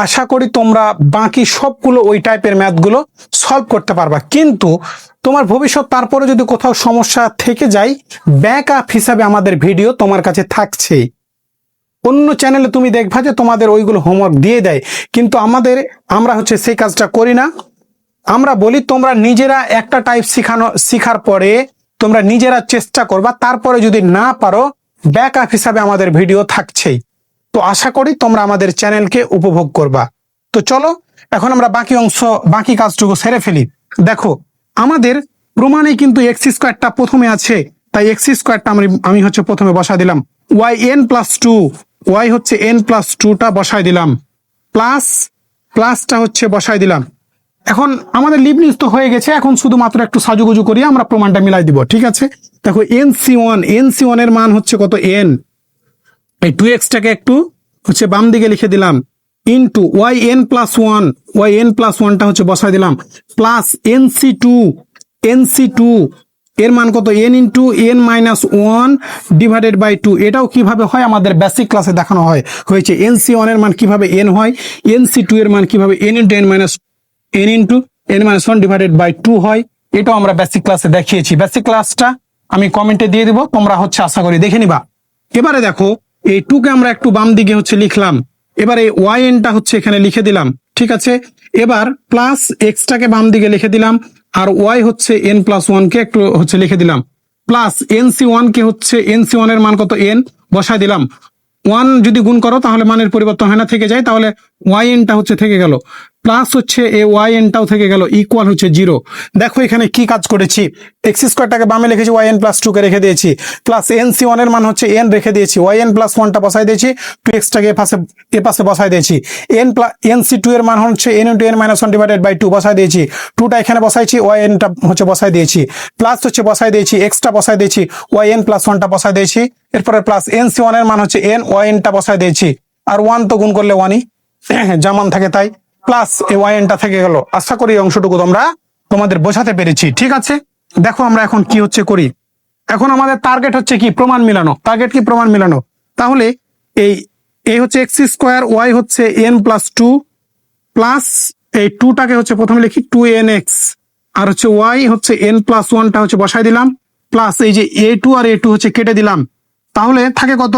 আশা করি তোমরা বাকি সবগুলো ওই টাইপের ম্যাথগুলো সলভ করতে পারবা। কিন্তু তোমার ভবিষ্যৎ তারপরে যদি কোথাও সমস্যা থেকে যায়, ব্যাকআপ হিসাবে আমাদের ভিডিও তোমার কাছে থাকছেই। অন্য চ্যানেলে তুমি দেখবা যে তোমাদের ওইগুলো হোমওয়ার্ক দিয়ে দেয়, কিন্তু আমরা হচ্ছে সেই কাজটা করি না। আমরা বলি তোমরা নিজেরা একটা টাইপ শেখার পরে তোমরা নিজেরা চেষ্টা করবা, তারপরে যদি না পারো ব্যাকআপ হিসাবে আমাদের ভিডিও থাকছেই। তো আশা করি তোমরা আমাদের চ্যানেলকে উপভোগ করবা। তো চলো এখন আমরা বাকি কাজটুকু সেরে ফেলি। দেখো আমাদের প্রমাণে কিন্তু এক্স স্কোয়ারটা প্রথমে আছে, তাই এক্স স্কোয়ারটা আমি হচ্ছে প্রথমে বসা দিলাম, ওয়াই এন প্লাস 2, ওয়াই হচ্ছে এন প্লাস 2টা বসাই দিলাম, প্লাসটা হচ্ছে বসাই দিলাম। এখন আমাদের লিবনিজ তো হয়ে গেছে, এখন শুধুমাত্র একটু সাজুগুজু করি, আমরা প্রমাণটা মিলাই দিব। ঠিক আছে, দেখো এন সি ওয়ান এর মান হচ্ছে কত, এন, এই 2x-টাকে একটু হচ্ছে বাম দিকে লিখে দিলাম, ইন্টু ওয়াই এন প্লাস 1টা হচ্ছে বসাই দিলাম, প্লাস এন সি টু এর মান কত, n into n minus 1 divided by 2। এটাও কিভাবে হয় আমাদের বেসিক ক্লাসে দেখানো হয়েছে। এন সি 1 এর মান কিভাবে এন হয়, এন সি 2 এর মান কিভাবে n into n minus 1 divided by 2 হয়, এটাও আমরা বেসিক ক্লাসে দেখিয়েছি। বেসিক ক্লাসটা আমি কমেন্টে দিয়ে দিব, তোমরা হচ্ছে আশা করি দেখে নিবা। এবারে দেখো এই 2কে আমরা একটু বাম দিকে হচ্ছে লিখলাম, এবারে ওয়াই এনটা হচ্ছে এখানে লিখে দিলাম। ঠিক আছে, এবার প্লাস এক্সটাকে বাম দিকে লিখে দিলাম, আর ওয়াই হচ্ছে এন প্লাস 1কে একটু হচ্ছে লিখে দিলাম, প্লাস এন সি 1 হচ্ছে এন সি 1 এর মান কত, এন বসায় দিলাম। 1 যদি গুণ করো তাহলে মানের পরিবর্তন হয় না, থেকে যায়, তাহলে ওয়াই এনটা হচ্ছে থেকে গেল, প্লাস হচ্ছে এ ওয়াই এনটাও থেকে গেল, ইকুয়াল হচ্ছে 0। দেখো এখানে কি কাজ করেছি, এক্স স্কোয়ারটাকে বামে লিখেছি, ওয়াই এন প্লাস 2কে রেখে দিয়েছি, প্লাস এন সি 1 এর মান হচ্ছে এন রেখে দিয়েছি, ওয়াই এন প্লাস 1টা বসাই দিয়েছি, 2x-টাকে এ পাশে বসাই দিয়েছি, এন সি 2 এর মান হচ্ছে n into n minus 1 divided by 2 বসাই দিয়েছি, 2টা এখানে বসাইছি, ওয়াই এনটা হচ্ছে বসাই দিয়েছি, প্লাস হচ্ছে বসাই দিয়েছি, এক্সটা বসাই দিয়েছি, ওয়াই এন প্লাস 1টা বসাই দিয়েছি, এরপরে প্লাস এন সি 1 এর মান হচ্ছে এন, ওয়াই এনটা বসাই দিয়েছি, আর 1 তো গুণ করলে 1ই যেমন থাকে তাই, প্লাস এ ওয়াই এনটা থেকে গেল। আশা করি এই অংশটুকু তোমাদের বোঝাতে পেরেছি। ঠিক আছে, দেখো আমরা এখন কি হচ্ছে করি। এখন আমাদের টার্গেট হচ্ছে কি, প্রমাণ মিলানো। তাহলে এই হচ্ছে এক্স স্কোয়ার, ওয়াই হচ্ছে এন প্লাস 2, প্লাস এই 2টাকে হচ্ছে প্রথমে লিখি 2nx, আর হচ্ছে ওয়াই হচ্ছে এন প্লাস 1টা হচ্ছে বসাই দিলাম, প্লাস এই যে a2 আর a2 হচ্ছে কেটে দিলাম, তাহলে থাকে কত,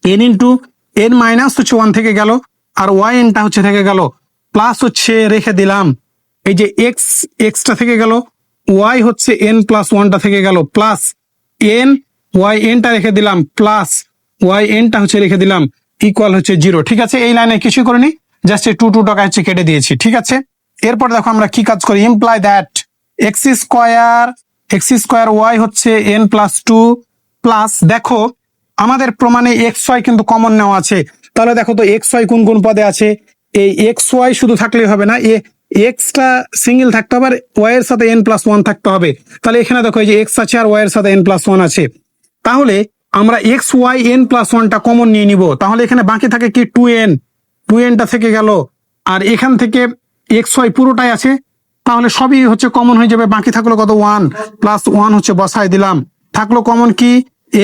এন ইন্টু এন মাইনাস হচ্ছে 1 থেকে গেল, আর ওয়াই এনটা হচ্ছে থেকে গেল, প্লাস হচ্ছে রেখে দিলাম, এই যে এক্সটা থেকে গেল, ওয়াই হচ্ছে এন প্লাস 1টা থেকে গেল, প্লাস এন ওয়াই এনটা রেখে দিলাম, প্লাস ওয়াই এনটা হচ্ছে রেখে দিলাম, ইকুয়াল হচ্ছে 0। ঠিক আছে, এই লাইনে কিছুই করিনি, জাস্ট এই 2 টাকা হচ্ছে কেটে দিয়েছি। ঠিক আছে, এরপর দেখো আমরা কি কাজ করি, imply that x square y হচ্ছে এন প্লাস 2, প্লাস দেখো আমাদের প্রমাণে এক্স ওয়াই কিন্তু কমন নেওয়া আছে, তাহলে দেখো তো এক্স ওয়াই কোন কোন পদে আছে, এই এক্স ওয়াই শুধু থাকলেই হবে না, এক্সটা সিঙ্গেল থাকতে হবে, আর ওয়াই এর সাথে এন প্লাস 1 থাকতে হবে। তাহলে এখানে দেখো এই যে এক্স আছে আর ওয়াই এর সাথে এন প্লাস 1 আছে, তাহলে আমরা এক্স ওয়াই এন প্লাস ওয়ানটা কমন নিয়ে নিব, তাহলে এখানে বাকি থাকে কি টু এনটা থেকে গেল, আর এখান থেকে এক্স ওয়াই পুরোটাই আছে, তাহলে সবই হচ্ছে কমন হয়ে যাবে। বাকি থাকলো কত, ওয়ান প্লাস ওয়ান হচ্ছে বসাই দিলাম, থাকলো কমন কি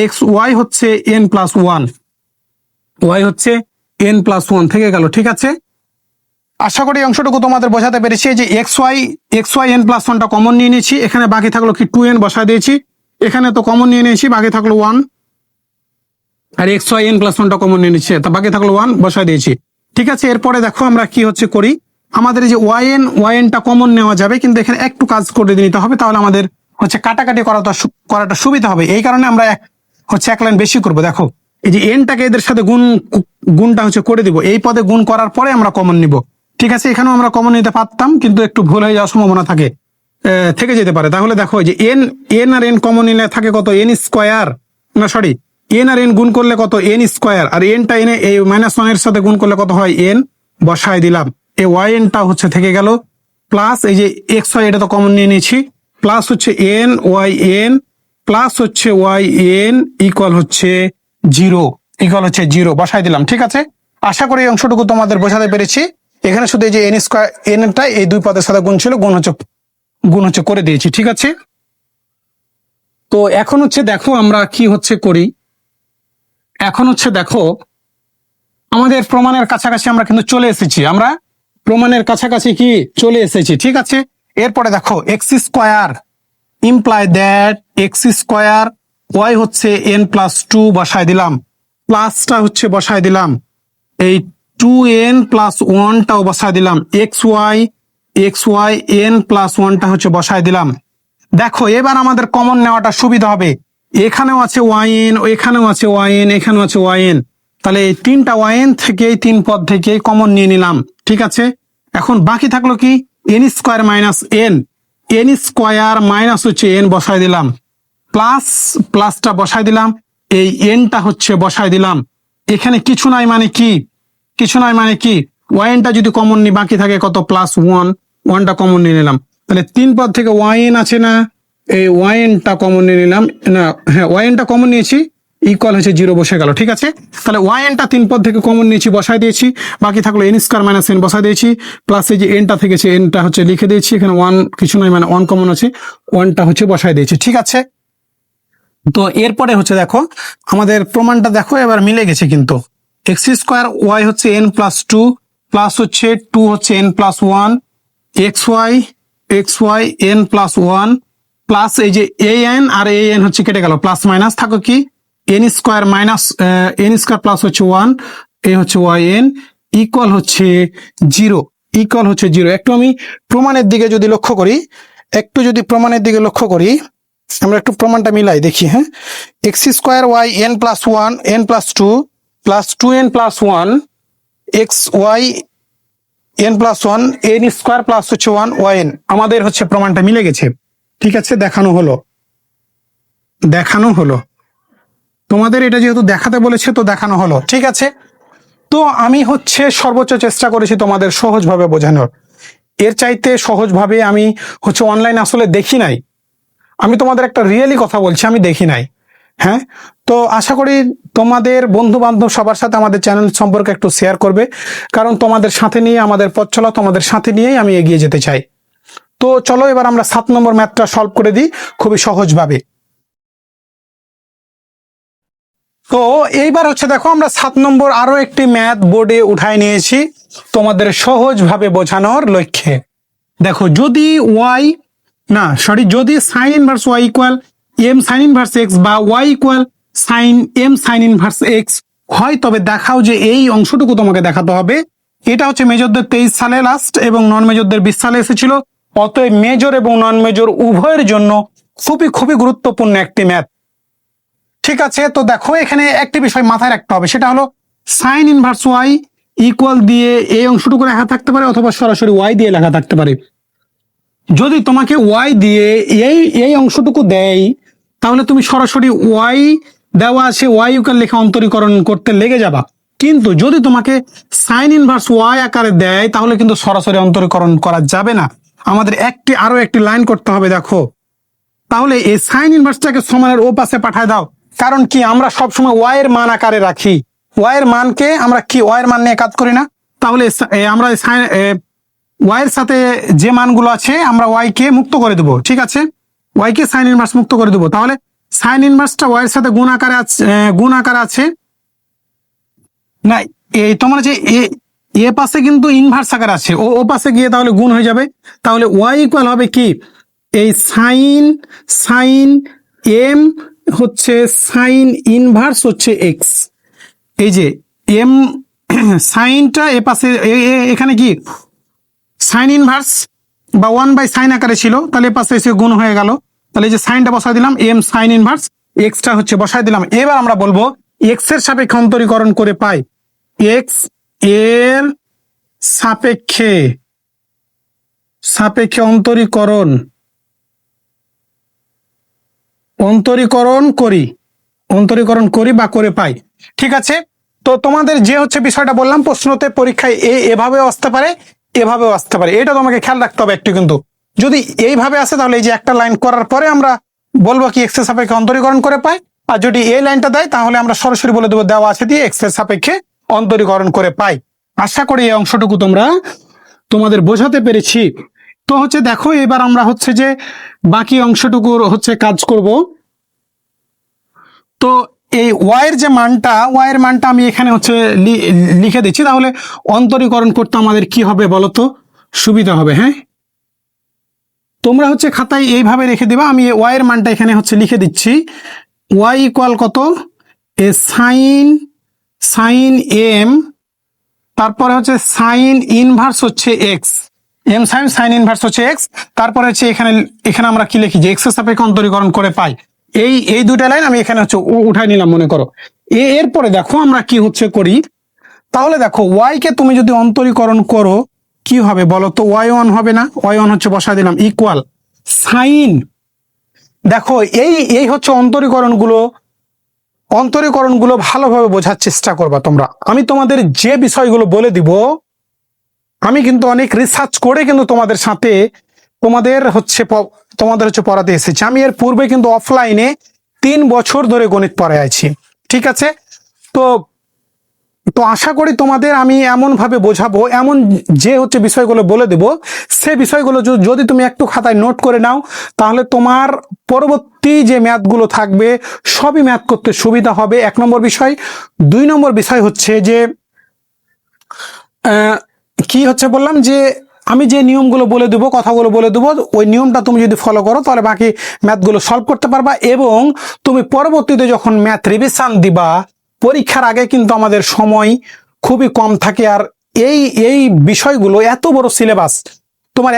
এক্স ওয়াই হচ্ছে এন প্লাস ওয়ান, ওয়াই হচ্ছে এন প্লাস ওয়ান থেকে গেল। ঠিক আছে, আশা করি অংশটুকু তোমাদের বোঝাতে পেরেছি। যে এক্স ওয়াই এন প্লাস ওয়ানটা কমন নিয়ে নিয়েছি, এখানে বাকি থাকলো কি টু এন বসাই দিয়েছি, এখানে তো কমন নিয়ে নিয়েছি, বাকি থাকলো ওয়ান, আর এক্স ওয়াই এন প্লাস ওয়ানটা কমন নিয়ে নিচ্ছে, তা বাকি থাকলো ওয়ান বসাই দিয়েছি। ঠিক আছে, এরপরে দেখো আমরা কি হচ্ছে করি, আমাদের এই যে ওয়াই এনটা কমন নেওয়া যাবে, কিন্তু এখানে একটু কাজ করে নিতে হবে, তাহলে আমাদের হচ্ছে কাটাকাটি করাটা সুবিধা হবে। এই কারণে আমরা হচ্ছে এক লাইন বেশি করব। দেখো এই যে এনটাকে এদের সাথে গুণটা হচ্ছে করে দিব, এই পদে গুণ করার পরে আমরা কমন নিব। ঠিক আছে, এখানেও আমরা কমন নিতে পারতাম, কিন্তু একটু ভুল হয়ে যাওয়ার সম্ভাবনা থেকে যেতে পারে। তাহলে দেখো যে এন আর এন কমন নিলে থাকে কত, এন স্কোয়ার, না সরি, এন আর এন গুণ করলে কত, এন স্কোয়ার, আর এনটা এনে এই মাইনাস ওয়ান এর সাথে গুণ করলে কত হয়, এন বসায় দিলাম, এই ওয়াই এনটা হচ্ছে থেকে গেল, প্লাস এই যে এক্স ওয়াই এটা তো কমন নিয়ে নিয়েছি, প্লাস হচ্ছে এন ওয়াই এন প্লাস হচ্ছে ওয়াই এন ইকুয়াল হচ্ছে জিরো বসাই দিলাম। ঠিক আছে, আশা করি এই অংশটুকু তোমাদের বোঝাতে পেরেছি। এখানে শুধু এই যে এন স্কোয়ার এনটা এই দুই পদের সাথে গুণ ছিল, গুণ হচ্ছে করে দিয়েছি। ঠিক আছে, তো এখন হচ্ছে দেখো আমরা কি হচ্ছে করি, এখন হচ্ছে দেখো আমাদের প্রমাণের কাছাকাছি আমরা কিন্তু চলে এসেছি, আমরা প্রমাণের কাছাকাছি কি চলে এসেছি। ঠিক আছে, এরপরে দেখো x square imply that x square y হচ্ছে এন প্লাস টু বসায় দিলাম, প্লাসটা হচ্ছে বসায় দিলাম, এই টু এন প্লাস ওয়ানটাও বসায় দিলাম, এক্স ওয়াই এন প্লাস ওয়ানটা হচ্ছে বসায় দিলাম। দেখো এবার আমাদের কমন নেওয়াটা সুবিধা হবে, এখানেও আছে ওয়াই এন, এখানেও আছে ওয়াই এন, এখানেও আছে ওয়াই এন, তাহলে এই তিনটা ওয়াই এন থেকে তিন পদ থেকে কমন নিয়ে নিলাম। ঠিক আছে, এখন বাকি থাকলো কি N square minus n square minus হচ্ছে এন বসায় দিলাম, প্লাসটা বসায় দিলাম, এই এনটা হচ্ছে বসায় দিলাম, এখানে কিছু নাই মানে কি ওয়াই এনটা যদি কমন নিই বাকি থাকে কত, প্লাস ওয়ানটা কমন নিয়ে নিলাম, তাহলে তিন পদ থেকে ওয়াই এন আছে না, এই ওয়াই এনটা কমন নিয়ে নিলাম, না হ্যাঁ ওয়াই এনটা কমন নিয়েছি, ইকুয়াল হচ্ছে জিরো বসে গেল। ঠিক আছে, তাহলে ওয়াই এনটা তিন পদ থেকে কমন নিয়েছি বসাই দিয়েছি, বাকি থাকলো এন স্কোয়ার মাইনাস এন বসাই দিয়েছি, প্লাস এই যে এনটা থেকেছে এনটা হচ্ছে লিখে দিয়েছি, এখানে ওয়ান কিছু নয় মানে ওয়ান কমন আছে, ওয়ানটা হচ্ছে বসাই দিয়েছি। ঠিক আছে, তো এরপরে হচ্ছে দেখো আমাদের প্রমাণটা দেখো এবার মিলে গেছে, কিন্তু এক্স স্কোয়ার ওয়াই হচ্ছে এন প্লাস টু প্লাস হচ্ছে টু হচ্ছে n plus one, x y n plus one plus এই যে A N R A N হচ্ছে কেটে গেল, প্লাস মাইনাস থাকো কি N square minus n square plus হচ্ছে ওয়ান, এ হচ্ছে ওয়াই এন ইকুয়াল হচ্ছে জিরো। একটু আমি প্রমাণের দিকে যদি লক্ষ্য করি, আমরা একটু প্রমাণটা মিলাই দেখি। হ্যাঁ, x square y n plus one n plus two plus two n plus one x y n plus one n square plus হচ্ছে ওয়ান ওয়াই এন, আমাদের হচ্ছে প্রমাণটা মিলে গেছে। ঠিক আছে, দেখানো হলো তোমাদের এটা যেহেতু দেখাতে বলেছে তো দেখানো হলো। ঠিক আছে, তো আমি হচ্ছে সর্বোচ্চ চেষ্টা করেছি তোমাদের সহজভাবে বোঝানোর, এর চাইতে সহজভাবে আমি হচ্ছে অনলাইন আসলে দেখি নাই, আমি তোমাদের একটা রিয়েলি কথা বলছি, আমি দেখি নাই। হ্যাঁ, তো আশা করি তোমাদের বন্ধু বান্ধব সবার সাথে আমাদের চ্যানেল সম্পর্কে একটু শেয়ার করবে, কারণ তোমাদের সাথে নিয়ে আমাদের পথ চলা, তোমাদের সাথে নিয়েই আমি এগিয়ে যেতে চাই। তো চলো এবার আমরা 7 নম্বর ম্যাথটা সলভ করে দিই খুবই সহজভাবে। তো এইবার হচ্ছে দেখো আমরা 7 নম্বর আরো একটি ম্যাথ বোর্ডে উঠায় নিয়েছি তোমাদের সহজভাবে বোঝানোর লক্ষ্যে। দেখো যদি যদি sine inverse y equal m sine inverse x বা y equal sine m sine inverse x হয়, তবে দেখাও যে এই অংশটুকু তোমাকে দেখাতে হবে। এটা হচ্ছে মেজরদের 23 সালে লাস্ট এবং নন মেজরদের 20 সালে এসেছিল, অতএব মেজর এবং নন মেজর উভয়ের জন্য খুবই গুরুত্বপূর্ণ একটি ম্যাথ। ঠিক আছে, তো দেখো এখানে একটি বিষয় মাথায় রাখতে হবে, সেটা হলো সাইন ইনভার্স ওয়াই ইকুয়াল দিয়ে এই অংশটুকু লেখা থাকতে পারে অথবা সরাসরি ওয়াই দিয়ে লেখা থাকতে পারে। যদি তোমাকে ওয়াই দিয়ে এই অংশটুকু দেয়, তাহলে তুমি সরাসরি ওয়াই দেওয়া আছে ওয়াই ইকুয়াল লেখা অন্তরীকরণ করতে লেগে যাবা। কিন্তু যদি তোমাকে সাইন ইনভার্স ওয়াই আকারে দেয়, তাহলে কিন্তু সরাসরি অন্তরীকরণ করা যাবে না, আমাদের আরো একটি লাইন করতে হবে। দেখো তাহলে এই সাইন ইনভার্সটাকে সমানের ও পাশে পাঠায় দাও, কারণ কি আমরা সবসময় ওয়াই এর মান আকারে রাখি, ওয়াই এর মানকে আমরা কি ওয়াই এর মান নিয়ে কাজ করি না। তাহলে আমরা ওয়াই এর সাথে যে মানগুলো আছে আমরা ওয়াই কে মুক্ত করে দেবো, ঠিক আছে, ওয়াই কে সাইন ইনভার্স মুক্ত করে দেবো। তাহলে সাইন ইনভার্সটা ওয়াই এর সাথে গুণ আকারে আছে না, এই তোমার যে এ পাশে কিন্তু ইনভার্স আকার আছে, ও পাশে গিয়ে তাহলে গুণ হয়ে যাবে। তাহলে ওয়াই ইকুয়াল হবে কি এই সাইন এম হচ্ছে সাইন ইনভার্স হচ্ছে এক্স। এই যে এম সাইনটা এ পাশে এখানে কি সাইন ইনভার্স বা 1/sin আকারে ছিল, তাহলে এ পাশে এসে গুণ হয়ে গেল। তাহলে এই যে সাইনটা বসাই দিলাম, এম সাইন ইনভার্স এক্সটা হচ্ছে বসাই দিলাম। এবার আমরা বলবো এক্স এর সাপেক্ষে অন্তরীকরণ করে পাই, এক্স এর সাপেক্ষে অন্তরীকরণ করি বা করে পাই, ঠিক আছে। তো তোমাদের যে হচ্ছে বিষয়টা বললাম, প্রশ্নতে পরীক্ষায় এভাবেও আসতে পারে, এভাবেও আসতে পারে, এটা তোমাকে খেয়াল রাখতে হবে একটু। কিন্তু যদি এইভাবে আসে তাহলে এই যে একটা লাইন করার পরে আমরা বলবো কি এক্স এর সাপেক্ষে অন্তরীকরণ করে পাই, আর যদি এই লাইনটা দেয় তাহলে আমরা সরাসরি বলে দেবো দেওয়া আছে দিয়ে এক্স এর সাপেক্ষে অন্তরীকরণ করে পাই। আশা করি এই অংশটুকু তোমাদের বোঝাতে পেরেছি। তো হচ্ছে দেখো, এবার আমরা হচ্ছে যে বাকি অংশটুকুর হচ্ছে কাজ করব। তো এই ওয়াই এর মানটা আমি এখানে হচ্ছে লিখে দিচ্ছি, তাহলে অন্তরীকরণ করতে আমাদের কি হবে বলো তো, সুবিধা হবে। হ্যাঁ, তোমরা হচ্ছে খাতায় এইভাবে রেখে দিবা, আমি ওয়াই এর মানটা এখানে হচ্ছে লিখে দিচ্ছি। ওয়াই ইকুয়াল কত, এ সাইন এম, তারপরে হচ্ছে সাইন ইনভার্স হচ্ছে এক্স, এম সাইন ইনভার্স হচ্ছে এক্স, তারপরে হচ্ছে এখানে আমরা কি লিখি যে এক্স এর সাপেক্ষে অন্তরীকরণ করে পাই। এই দুইটা লাইন আমি এখানে হচ্ছে উঠাই নিলাম মনে করো। এরপরে দেখো আমরা কি হচ্ছে করি, তাহলে দেখো ওয়াই কে তুমি যদি অন্তরীকরণ করো কি হবে বলো তো, ওয়াই ওয়ান হবে না, ওয়াই ওয়ান হচ্ছে বসাই দিলাম ইকুয়াল সাইন। দেখো এই হচ্ছে অন্তরীকরণগুলো ভালোভাবে বোঝার চেষ্টা করবা তোমরা। আমি তোমাদের যে বিষয়গুলো বলে দিব, আমি কিন্তু অনেক রিসার্চ করে কিন্তু তোমাদের হচ্ছে পড়াতে এসেছি। আমি এর পূর্বে কিন্তু অফলাইনে 3 বছর ধরে গণিত পড়ায় আছি, ঠিক আছে। তো আশা করি তোমাদের আমি এমন ভাবে বোঝাবো, এমন যে হচ্ছে বিষয়গুলো বলে দেব, সে বিষয়গুলো যদি তুমি একটু খাতায় নোট করে নাও, তাহলে তোমার পরবর্তী যে ম্যাথগুলো থাকবে সবই ম্যাথ করতে সুবিধা হবে। 1 নম্বর বিষয়। 2 নম্বর বিষয় হচ্ছে যে কি হচ্ছে বললাম যে আমি যে নিয়মগুলো বলে দেবো, কথাগুলো বলে দেবো, ওই নিয়মটা তুমি যদি ফলো করো তাহলে বাকি ম্যাথগুলো সলভ করতে পারবা। এবং তুমি পরবর্তীতে যখন ম্যাথ রিভিশন দিবা, পরীক্ষার আগে কিন্তু আমাদের সময় খুবই কম থাকে। আর এই বিষয়গুলো এত বড় সিলেবাস, তোমার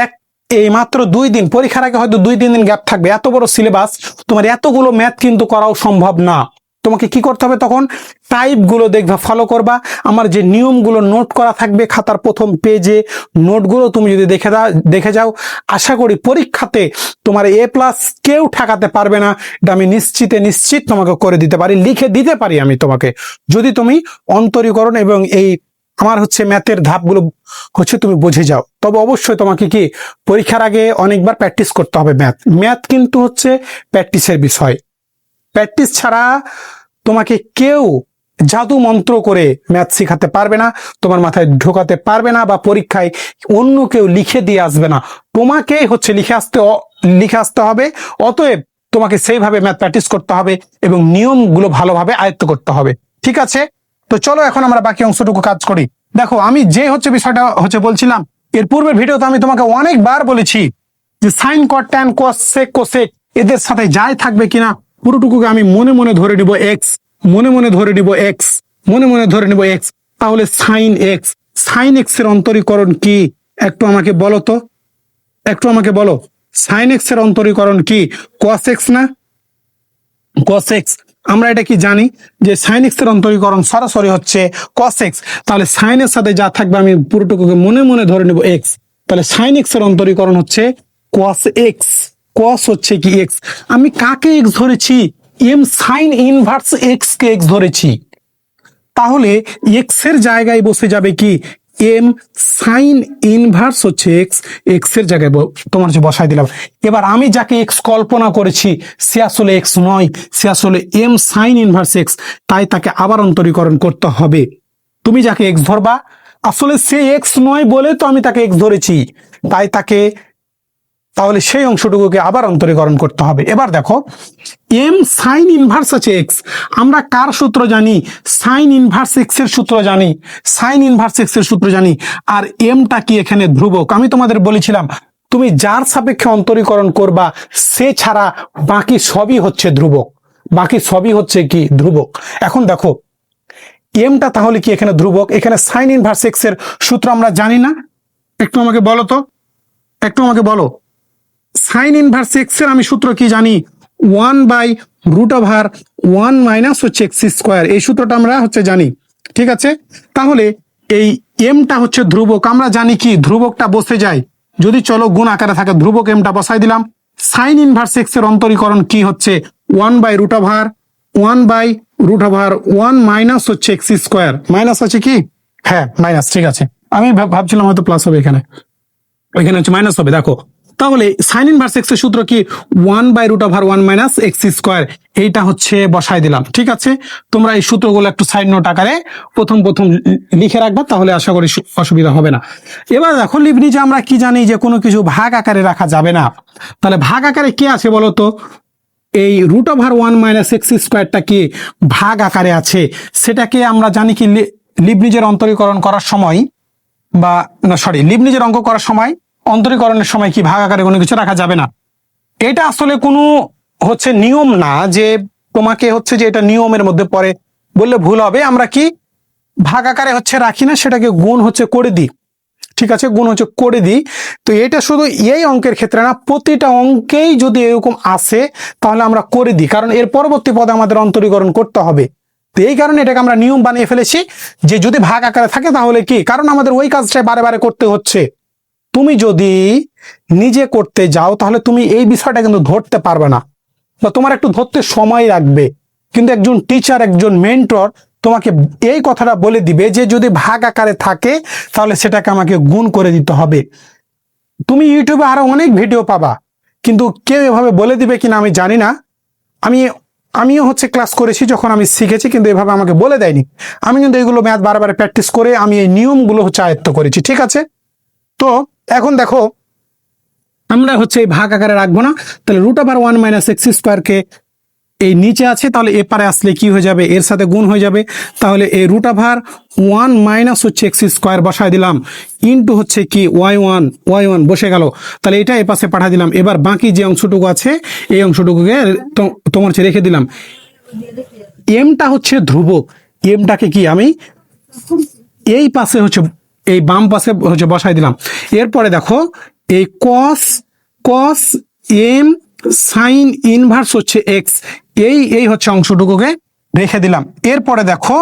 এই মাত্র 2 দিন পরীক্ষার আগে হয়তো 2-3 দিন গ্যাপ থাকবে, এত বড় সিলেবাস তোমার এতগুলো ম্যাথ কিন্তু করাও সম্ভব না। তোমাকে কি করতে হবে তখন, টাইপগুলো দেখবা, ফলো করবা, আমার যে নিয়মগুলো নোট করা থাকবে খাতার প্রথম পেজে, নোটগুলো তুমি যদি দেখে যাও, আশা করি পরীক্ষাতে তোমার A+ কেউ ঠেকাতে পারবে না। এটা আমি নিশ্চিত তোমাকে করে দিতে পারি, লিখে দিতে পারি আমি তোমাকে, যদি তুমি অন্তরীকরণ এবং এই আমার হচ্ছে ম্যাথের ধাপগুলো হচ্ছে তুমি বুঝে যাও। তবে অবশ্যই তোমাকে কি পরীক্ষার আগে অনেকবার প্র্যাকটিস করতে হবে। ম্যাথ কিন্তু হচ্ছে প্র্যাকটিসের বিষয়। প্র্যাকটিস ছাড়া তোমাকে কেউ জাদু মন্ত্র করে ম্যাথ শেখাতে পারবে না, তোমার মাথায় ঢোকাতে পারবে না, বা পরীক্ষায় অন্য কেউ লিখে দিয়ে আসবে না, তোমাকেই হচ্ছে লিখে আসতে হবে। অতএব তোমাকে সেইভাবে ম্যাথ প্র্যাকটিস করতে হবে এবং নিয়মগুলো ভালোভাবে আয়ত্ত করতে হবে, ঠিক আছে। তো চলো এখন আমরা বাকি অংশটুকু কাজ করি। দেখো আমি যে হচ্ছে বিষয়টা হচ্ছে বলছিলাম, এর পূর্বের ভিডিওতে আমি তোমাকে অনেকবার বলেছি যে sine cot tan cos sec cosec এদের সাথে যাই থাকবে কিনা পুরোটুকুকে আমি মনে মনে ধরে নিব এক্স, ধরে নিব এক্স। তাহলে সাইন এক্স এর অন্তরীকরণ কি একটু আমাকে বলো সাইন এক্স এর অন্তরীকরণ কি, কস এক্স না, কস এক্স। আমরা এটা কি জানি যে সাইন এক্স এর অন্তরীকরণ সরাসরি হচ্ছে কস এক্স। তাহলে সাইনের সাথে যা থাকবে আমি পুরোটুকুকে মনে মনে ধরে নেব এক্স। তাহলে সাইন এক্স এর অন্তরীকরণ হচ্ছে কস এক্স। কস হচ্ছে কি এক্স। আমি কাকে এক্স ধরেছি, এম সাইন ইনভার্স এক্স কে এক্স ধরেছি। তাহলে এক্স এর জায়গায় বসে যাবে কি এম সাইন ইনভার্স হচ্ছে এক্স, এক্স এর জায়গায় তোমার হচ্ছে বসাই দিলাম। এবার আমি যাকে এক্স কল্পনা করেছি সে আসলে এক্স নয়, সে আসলে এম সাইন ইনভার্স এক্স, তাই তাকে আবার অন্তরীকরণ করতে হবে। তুমি যাকে এক্স ধরবা আসলে সে এক্স নয় বলে তো আমি তাকে এক্স ধরেছি, তাই তাকে তাহলে সেই অংশটুকুকে আবার অন্তরীকরণ করতে হবে। এবার দেখো এম সাইন ইনভার্স আছে এক্স, আমরা কার সূত্র জানি? সাইন ইনভার্স এক্স এর সূত্র জানি, সাইন ইনভার্স এক্স এর সূত্র জানি। আর এমটা কি এখানে ধ্রুবক। আমি তোমাদের বলেছিলাম তুমি যার সাপেক্ষে অন্তরীকরণ করবা সে ছাড়া বাকি সবই হচ্ছে ধ্রুবক, বাকি সবই হচ্ছে কি ধ্রুবক। এখন দেখো এমটা তাহলে কি এখানে ধ্রুবক? এখানে সাইন ইনভার্স এক্স এর সূত্র আমরা জানি না, একটু আমাকে বলো তো, একটু আমাকে বলো। সাইন ইনভার্স এক্স এর আমি সূত্র কি জানি? 1/√1 মাইনাস হচ্ছে এক্স স্কোয়ার, এই সূত্রটা আমরা হচ্ছে জানি। ঠিক আছে, তাহলে এই এমটা হচ্ছে ধ্রুবক, আমরা জানি কি ধ্রুবকটা বসে যায় যদি চলো গুণ আকারে থাকে, ধ্রুবক এমটা বসাই দিলাম। সাইন ইনভার্স এক্স এর অন্তরীকরণ কি হচ্ছে? 1/√1 মাইনাস হচ্ছে এক্স স্কোয়ার, মাইনাস আছে কি? হ্যাঁ মাইনাস, ঠিক আছে, আমি ভাবছিলাম হয়তো প্লাস হবে, এখানে এখানে হচ্ছে মাইনাস হবে। দেখো তাহলে সাইন ইনভার্স এক্স এর সূত্র কি? 1/√1 মাইনাস এক্স স্কোয়ার, এইটা হচ্ছে বসাই দিলাম। ঠিক আছে, তোমরা এই সূত্রগুলো একটু সাইড নোট আকারে প্রথম লিখে রাখবা, তাহলে আশা করি অসুবিধা হবে না। এবার দেখো লিবনিজে আমরা কি জানি যে কোনো কিছু ভাগ আকারে রাখা যাবে না, তাহলে ভাগ আকারে কি আছে বলো তো? এই √1 মাইনাস এক্স স্কোয়ারটা কি ভাগ আকারে আছে, সেটাকে আমরা জানি কি লিবনিজের অন্তরীকরণ করার সময় বা না সরি লিবনিজের অঙ্ক করার সময় অন্তরীকরণের সময় কি ভাগ আকারে কোনো কিছু রাখা যাবে না। এটা আসলে কোনো হচ্ছে নিয়ম না যে তোমাকে হচ্ছে যে এটা নিয়মের মধ্যে পড়ে বললে ভুল হবে। আমরা কি ভাগ আকারে হচ্ছে রাখি না, সেটাকে গুণ হচ্ছে করে দিই। ঠিক আছে, গুণ হচ্ছে করে দিই। তো এটা শুধু এই অঙ্কের ক্ষেত্রে না, প্রতিটা অঙ্কেই যদি এরকম আসে তাহলে আমরা করে দিই, কারণ এর পরবর্তী পদে আমাদের অন্তরীকরণ করতে হবে। তো এই কারণে এটাকে আমরা নিয়ম বানিয়ে ফেলেছি যে যদি ভাগ আকারে থাকে তাহলে কি, কারণ আমাদের ওই কাজটাই বারে বারে করতে হচ্ছে। তুমি যদি নিজে করতে যাও তাহলে তুমি এই বিষয়টা কিন্তু ধরতে পারবে না, বা তোমার একটু ধরতে সময় লাগবে। কিন্তু একজন টিচার, একজন মেন্টর তোমাকে এই কথাটা বলে দিবে যে যদি ভাগ আকারে থাকে তাহলে সেটাকে আমাকে গুণ করে দিতে হবে। তুমি ইউটিউবে আরো অনেক ভিডিও পাবা, কিন্তু কেউ এভাবে বলে দিবে কিনা আমি জানি না। আমিও হচ্ছে ক্লাস করেছি যখন আমি শিখেছি, কিন্তু এভাবে আমাকে বলে দেয়নি। আমি কিন্তু এগুলো ম্যাথ বারবার প্র্যাকটিস করে আমি এই নিয়মগুলো হচ্ছে আয়ত্ত করেছি। ঠিক আছে, তো এখন দেখো আমরা হচ্ছে এই ভাগ আকারে রাখবো না, তাহলে √1 মাইনাস এক্স স্কোয়ারকে এই নিচে আছে, তাহলে এপারে আসলে কি হয়ে যাবে? এর সাথে গুণ হয়ে যাবে। তাহলে এই √1 মাইনাস হচ্ছে এক্স স্কোয়ার বসায় দিলাম, ইন্টু হচ্ছে কি y1 বসে গেল। তাহলে এটা এ পাশে পাঠা দিলাম। এবার বাকি যে অংশটুকু আছে এই অংশটুকুকে তোমার হচ্ছে রেখে দিলাম। এমটা হচ্ছে ধ্রুবক, এমটাকে কি আমি এই পাশে হচ্ছে এই বাম পাশে হচ্ছে বসাই দিলাম। এরপরে দেখো এই কস এম সাইন ইনভার্স হচ্ছে এক্স, এই হচ্ছে অংশটুকুকে রেখে দিলাম। এরপরে দেখো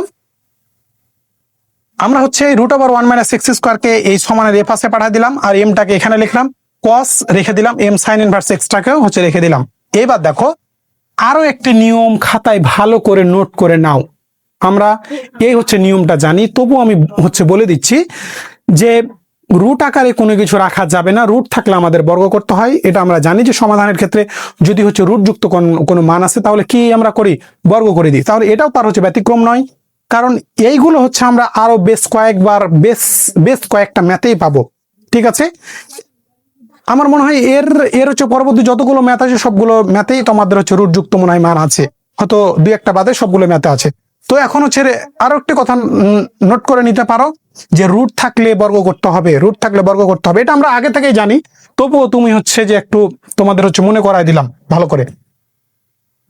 আমরা হচ্ছে √1 মাইনাস এক্স স্কোয়ারকে এই সমানের এ পাশে পাঠিয়ে দিলাম, আর এমটাকে এখানে লিখলাম, কস রেখে দিলাম, এম সাইন ইনভার্স এক্সটাকেও হচ্ছে রেখে দিলাম। এবার দেখো আরো একটি নিয়ম খাতায় ভালো করে নোট করে নাও। আমরা এই হচ্ছে নিয়মটা জানি, তবু আমি হচ্ছে বলে দিচ্ছি যে রুট আকারে কোনো কিছু রাখা যাবে না, রুট থাকলে আমাদের বর্গ করতে হয়। এটা আমরা জানি যে সমাধানের ক্ষেত্রে যদি হচ্ছে রুট যুক্ত কোনো মান আছে তাহলে কি আমরা করি? বর্গ করে দিই। তাহলে এটাও তার হচ্ছে ব্যতিক্রম নয়, কারণ এইগুলো হচ্ছে আমরা আরো বেশ কয়েকবার বেশ কয়েকটা ম্যাথেই পাবো। ঠিক আছে, আমার মনে হয় এর হচ্ছে পরবর্তী যতগুলো ম্যাথ আছে সবগুলো ম্যাথেই তোমাদের হচ্ছে রুট যুক্ত মনে হয় মান আছে, হয়তো দুই একটা বাদে সবগুলো ম্যাথে আছে। তো এখন হচ্ছে আরো একটা কথা নোট করে নিতে পারো যে রুট থাকলে বর্গ করতে হবে, রুট থাকলে বর্গ করতে হবে, এটা আমরা আগে থেকেই জানি, তবুও তুমি হচ্ছে যে একটু তোমাদের হচ্ছে মনে করাই দিলাম ভালো করে।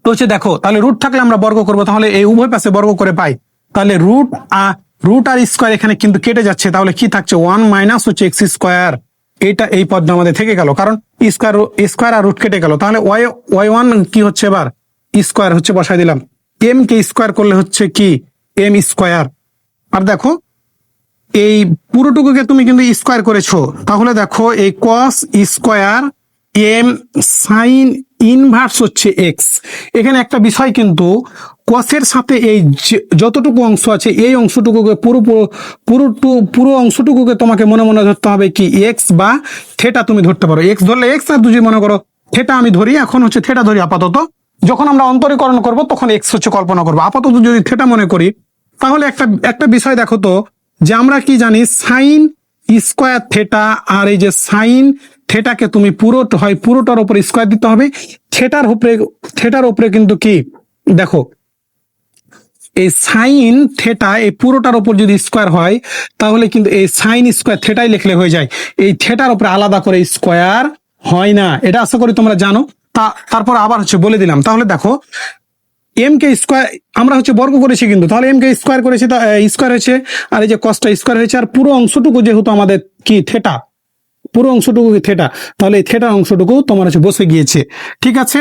তো হচ্ছে দেখো তাহলে রুট থাকলে আমরা বর্গ করব, তাহলে এই উভয় পাশে বর্গ করে পাই, তাহলে রুট আর স্কোয়ার এখানে কিন্তু কেটে যাচ্ছে, তাহলে কি থাকছে? 1 মাইনাস হচ্ছে এক্স স্কোয়ার, এটা এই পদটা আমাদের থেকে গেল, কারণ স্কোয়ার আর রুট কেটে গেল। তাহলে y1 কি হচ্ছে? এবার স্কোয়ার হচ্ছে বসাই দিলাম, এম কে স্কোয়ার করলে হচ্ছে কি? M square. আর দেখো এই পুরোটুকুকে তুমি কিন্তু স্কোয়ার করেছো, তাহলে দেখো এই cos square m sine inverse হচ্ছে এক্স। এখানে একটা বিষয় কিন্তু কসের সাথে এই যতটুকু অংশ আছে এই অংশটুকুকে পুরো অংশটুকুকে তোমাকে মনে মনে ধরতে হবে কি এক্স বা থেটা তুমি ধরতে পারো। এক্স ধরলে এক্স, আর যদি মনে করো থেটা আমি ধরি, এখন হচ্ছে থেটা ধরি আপাতত। যখন আমরা অন্তরীকরণ করব তখন এক্স হচ্ছে কল্পনা করবো। আপাতত যদি থেটা মনে করি, তাহলে একটা বিষয় দেখো তো, যে আমরা কি জানি সাইন স্কোয়ার থেটা, আর এই যে সাইন থেটাকে তুমি পুরোটার উপরে স্কোয়ার দিতে হবে। থেটার উপরে কিন্তু কি দেখো, এই সাইন থেটা এই পুরোটার উপর যদি স্কোয়ার হয়, তাহলে কিন্তু এই সাইন স্কোয়ার থেটাই লিখলে হয়ে যায়। এই থেটার উপরে আলাদা করে স্কোয়ার হয় না, এটা আশা করি তোমরা জানো। তারপর আবার হচ্ছে বলে দিলাম। তাহলে দেখো এম কে স্কোয়ার আমরা হচ্ছে বর্গ করেছি, কিন্তু তাহলে এম কে স্কোয়ার করেছি, স্কোয়ার হয়েছে, আর এই যে কসটা স্কোয়ার হয়েছে, আর পুরো অংশটুকু যেহেতু আমাদের কি থেটা, পুরো অংশটুকু থেটা, তাহলে এই থেটার অংশটুকু তোমার হচ্ছে বসে গিয়েছে। ঠিক আছে,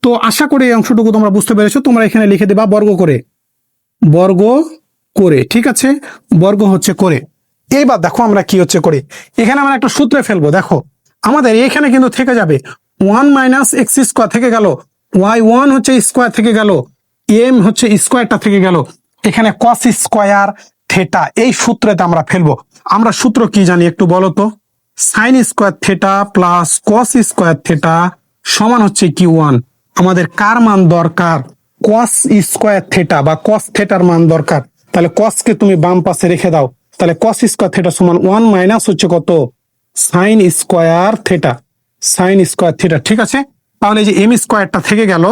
তো আশা করি এই অংশটুকু তোমরা বুঝতে পেরেছো। তোমরা এখানে লিখে দেবা বর্গ করে, বর্গ করে। ঠিক আছে, বর্গ হচ্ছে করে। এইবার দেখো আমরা কি হচ্ছে করি, এখানে আমরা একটা সূত্রে ফেলবো। দেখো আমাদের এখানে কিন্তু থেকে যাবে 1 মাইনাস এক্স স্কোয়ার থেকে গেল, y1 হচ্ছে স্কোয়ার থেকে গেল, এম হচ্ছে স্কোয়ারটা থেকে গেল, এখানে কস স্কোয়ার থেটা এই সূত্রেতে আমরা ফেলবো। আমরা সূত্র কি জানি একটু বলো তো, sine square theta plus cos square theta সমান হচ্ছে কি 1। আমাদের কার মান দরকার, কস স্কোয়ার থেটা বা কস থেটার মান দরকার। তাহলে কসকে তুমি বাম পাশে রেখে দাও, তাহলে কস স্কোয়ার থেটা সমান 1 মাইনাস হচ্ছে কত, sine square theta, sine square theta. ঠিক আছে, তাহলে এই যে এম স্কোয়ারটা থেকে গেল,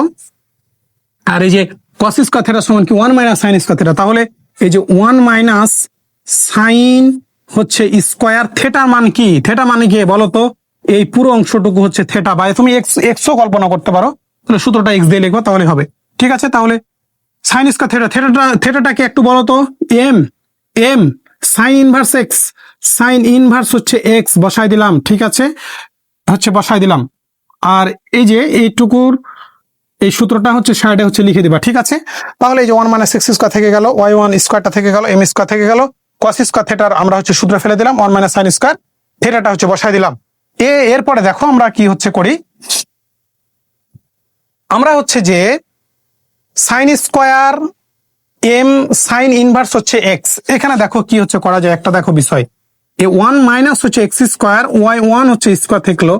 আর এই যে কস স্কোয়ার থেটা সমান কি 1 মাইনাস সাইন স্কোয়ার থেটা। তাহলে এই যে 1 মাইনাস সাইন হচ্ছে স্কোয়ার থেটার মান কি, থেটা মানে কি বলো তো, এই পুরো অংশটুকু হচ্ছে থেটা, বা তুমি এক্সও কল্পনা করতে পারো, তাহলে সূত্রটা এক্স দিয়ে লিখবো তাহলে হবে। ঠিক আছে, তাহলে সাইন স্কোয়ার থেটাটাকে একটু বলো তো, m m sine inverse x, sine inverse হচ্ছে এক্স বসাই দিলাম। ঠিক আছে, হচ্ছে বসাই দিলাম। আর এই যে এইটুকুর এই সূত্রটা হচ্ছে সাইডে হচ্ছে লিখে দিবা। ঠিক আছে, তাহলে এই যে 1 মাইনাস এক্স স্কোয়ার থেকে গেল, y1 স্কোয়ারটা থেকে গেল, এম স্কোয়ার থেকে গেল, কস স্কোয়ার থেটার আমরা হচ্ছে সূত্র ফেলে দিলাম, 1 মাইনাস সাইন স্কোয়ার থেটাটা হচ্ছে বসাই দিলাম। এরপরে দেখো আমরা কি হচ্ছে করি, আমরা হচ্ছে যে sine square m sine inverse হচ্ছে এক্স, এখানে দেখো কি হচ্ছে করা যায়, একটা দেখো বিষয়, এ 1 মাইনাস হচ্ছে এক্স স্কোয়ার, y1 হচ্ছে স্কোয়ার থাকলো,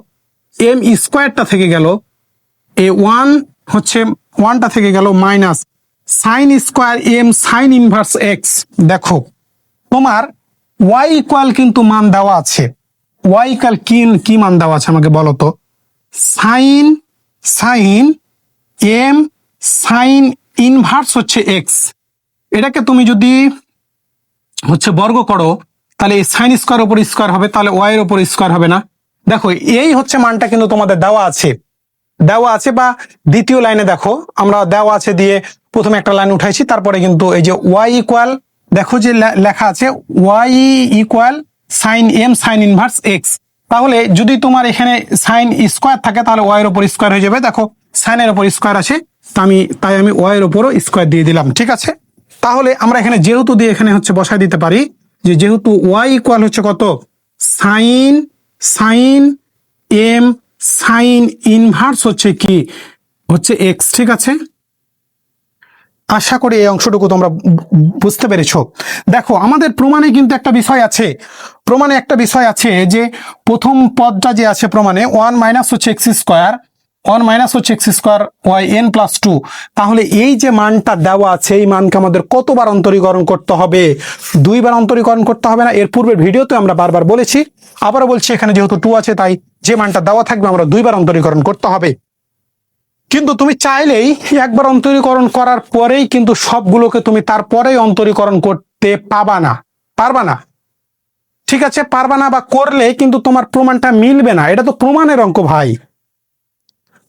এম স্কোয়ারটা থেকে গেল, এ 1 হচ্ছে 1টা থেকে গেল, minus sine square m sine inverse x. দেখো তোমার y ইকুয়াল কিন্তু মান দেওয়া আছে, y ইকুয়াল কি মান দেওয়া আছে আমাকে বলো তো, sine sine m sine inverse হচ্ছে এক্স। এটাকে তুমি যদি হচ্ছে বর্গ করো, তাহলে এই সাইন স্কোয়ার উপর স্কোয়ার হবে, তাহলে ওয়াই এর উপর স্কোয়ার হবে না। দেখো এই হচ্ছে মানটা কিন্তু তোমাদের দেওয়া আছে, বা দ্বিতীয় লাইনে দেখো আমরা দেওয়া আছে দিয়ে প্রথমে একটা লাইন উঠাইছি, তারপরে কিন্তু এই যে ওয়াই ইকুয়াল, দেখো যে লেখা আছে y equal sine m sine inverse x. তাহলে যদি তোমার এখানে সাইন স্কোয়ার থাকে, তাহলে ওয়াই এর উপর স্কোয়ার হয়ে যাবে। দেখো সাইনের উপর স্কোয়ার আছে, তাই আমি ওয়াই এর উপরও স্কোয়ার দিয়ে দিলাম। ঠিক আছে, তাহলে আমরা এখানে যেহেতু দিয়ে এখানে হচ্ছে বসাই দিতে পারি, যে যেহেতু ওয়াই ইকুয়াল হচ্ছে কত, sine sine m sine inverse হচ্ছে কি, হচ্ছে এক্স। ঠিক আছে, আশা করি এই অংশটুকু তোমরা বুঝতে পেরেছো। দেখো আমাদের প্রমাণে কিন্তু একটা বিষয় আছে, যে প্রথম পদটা যে আছে প্রমাণে 1 মাইনাস হচ্ছে এক্স স্কোয়ার, 1 মাইনাস হচ্ছে x square y n plus 2। তাহলে এই যে মানটা দেওয়া আছে, এই মানকে আমাদের কতবার অন্তরীকরণ করতে হবে, 2 বার অন্তরীকরণ করতে হবে না। এর পূর্বের ভিডিওতে আমরা বারবার বলেছি, আবারও বলছি, এখানে যেহেতু 2 আছে তাই যে মানটা দেওয়া থাকবে আমরা 2 বার অন্তরীকরণ করতে হবে। কিন্তু তুমি চাইলেই একবার অন্তরীকরণ করার পরেই কিন্তু সবগুলোকে তুমি তারপরেই অন্তরীকরণ করতে পারবা না। ঠিক আছে, পারবা না, বা করলে কিন্তু তোমার প্রমাণটা মিলবে না। এটা তো প্রমাণের অঙ্ক ভাই,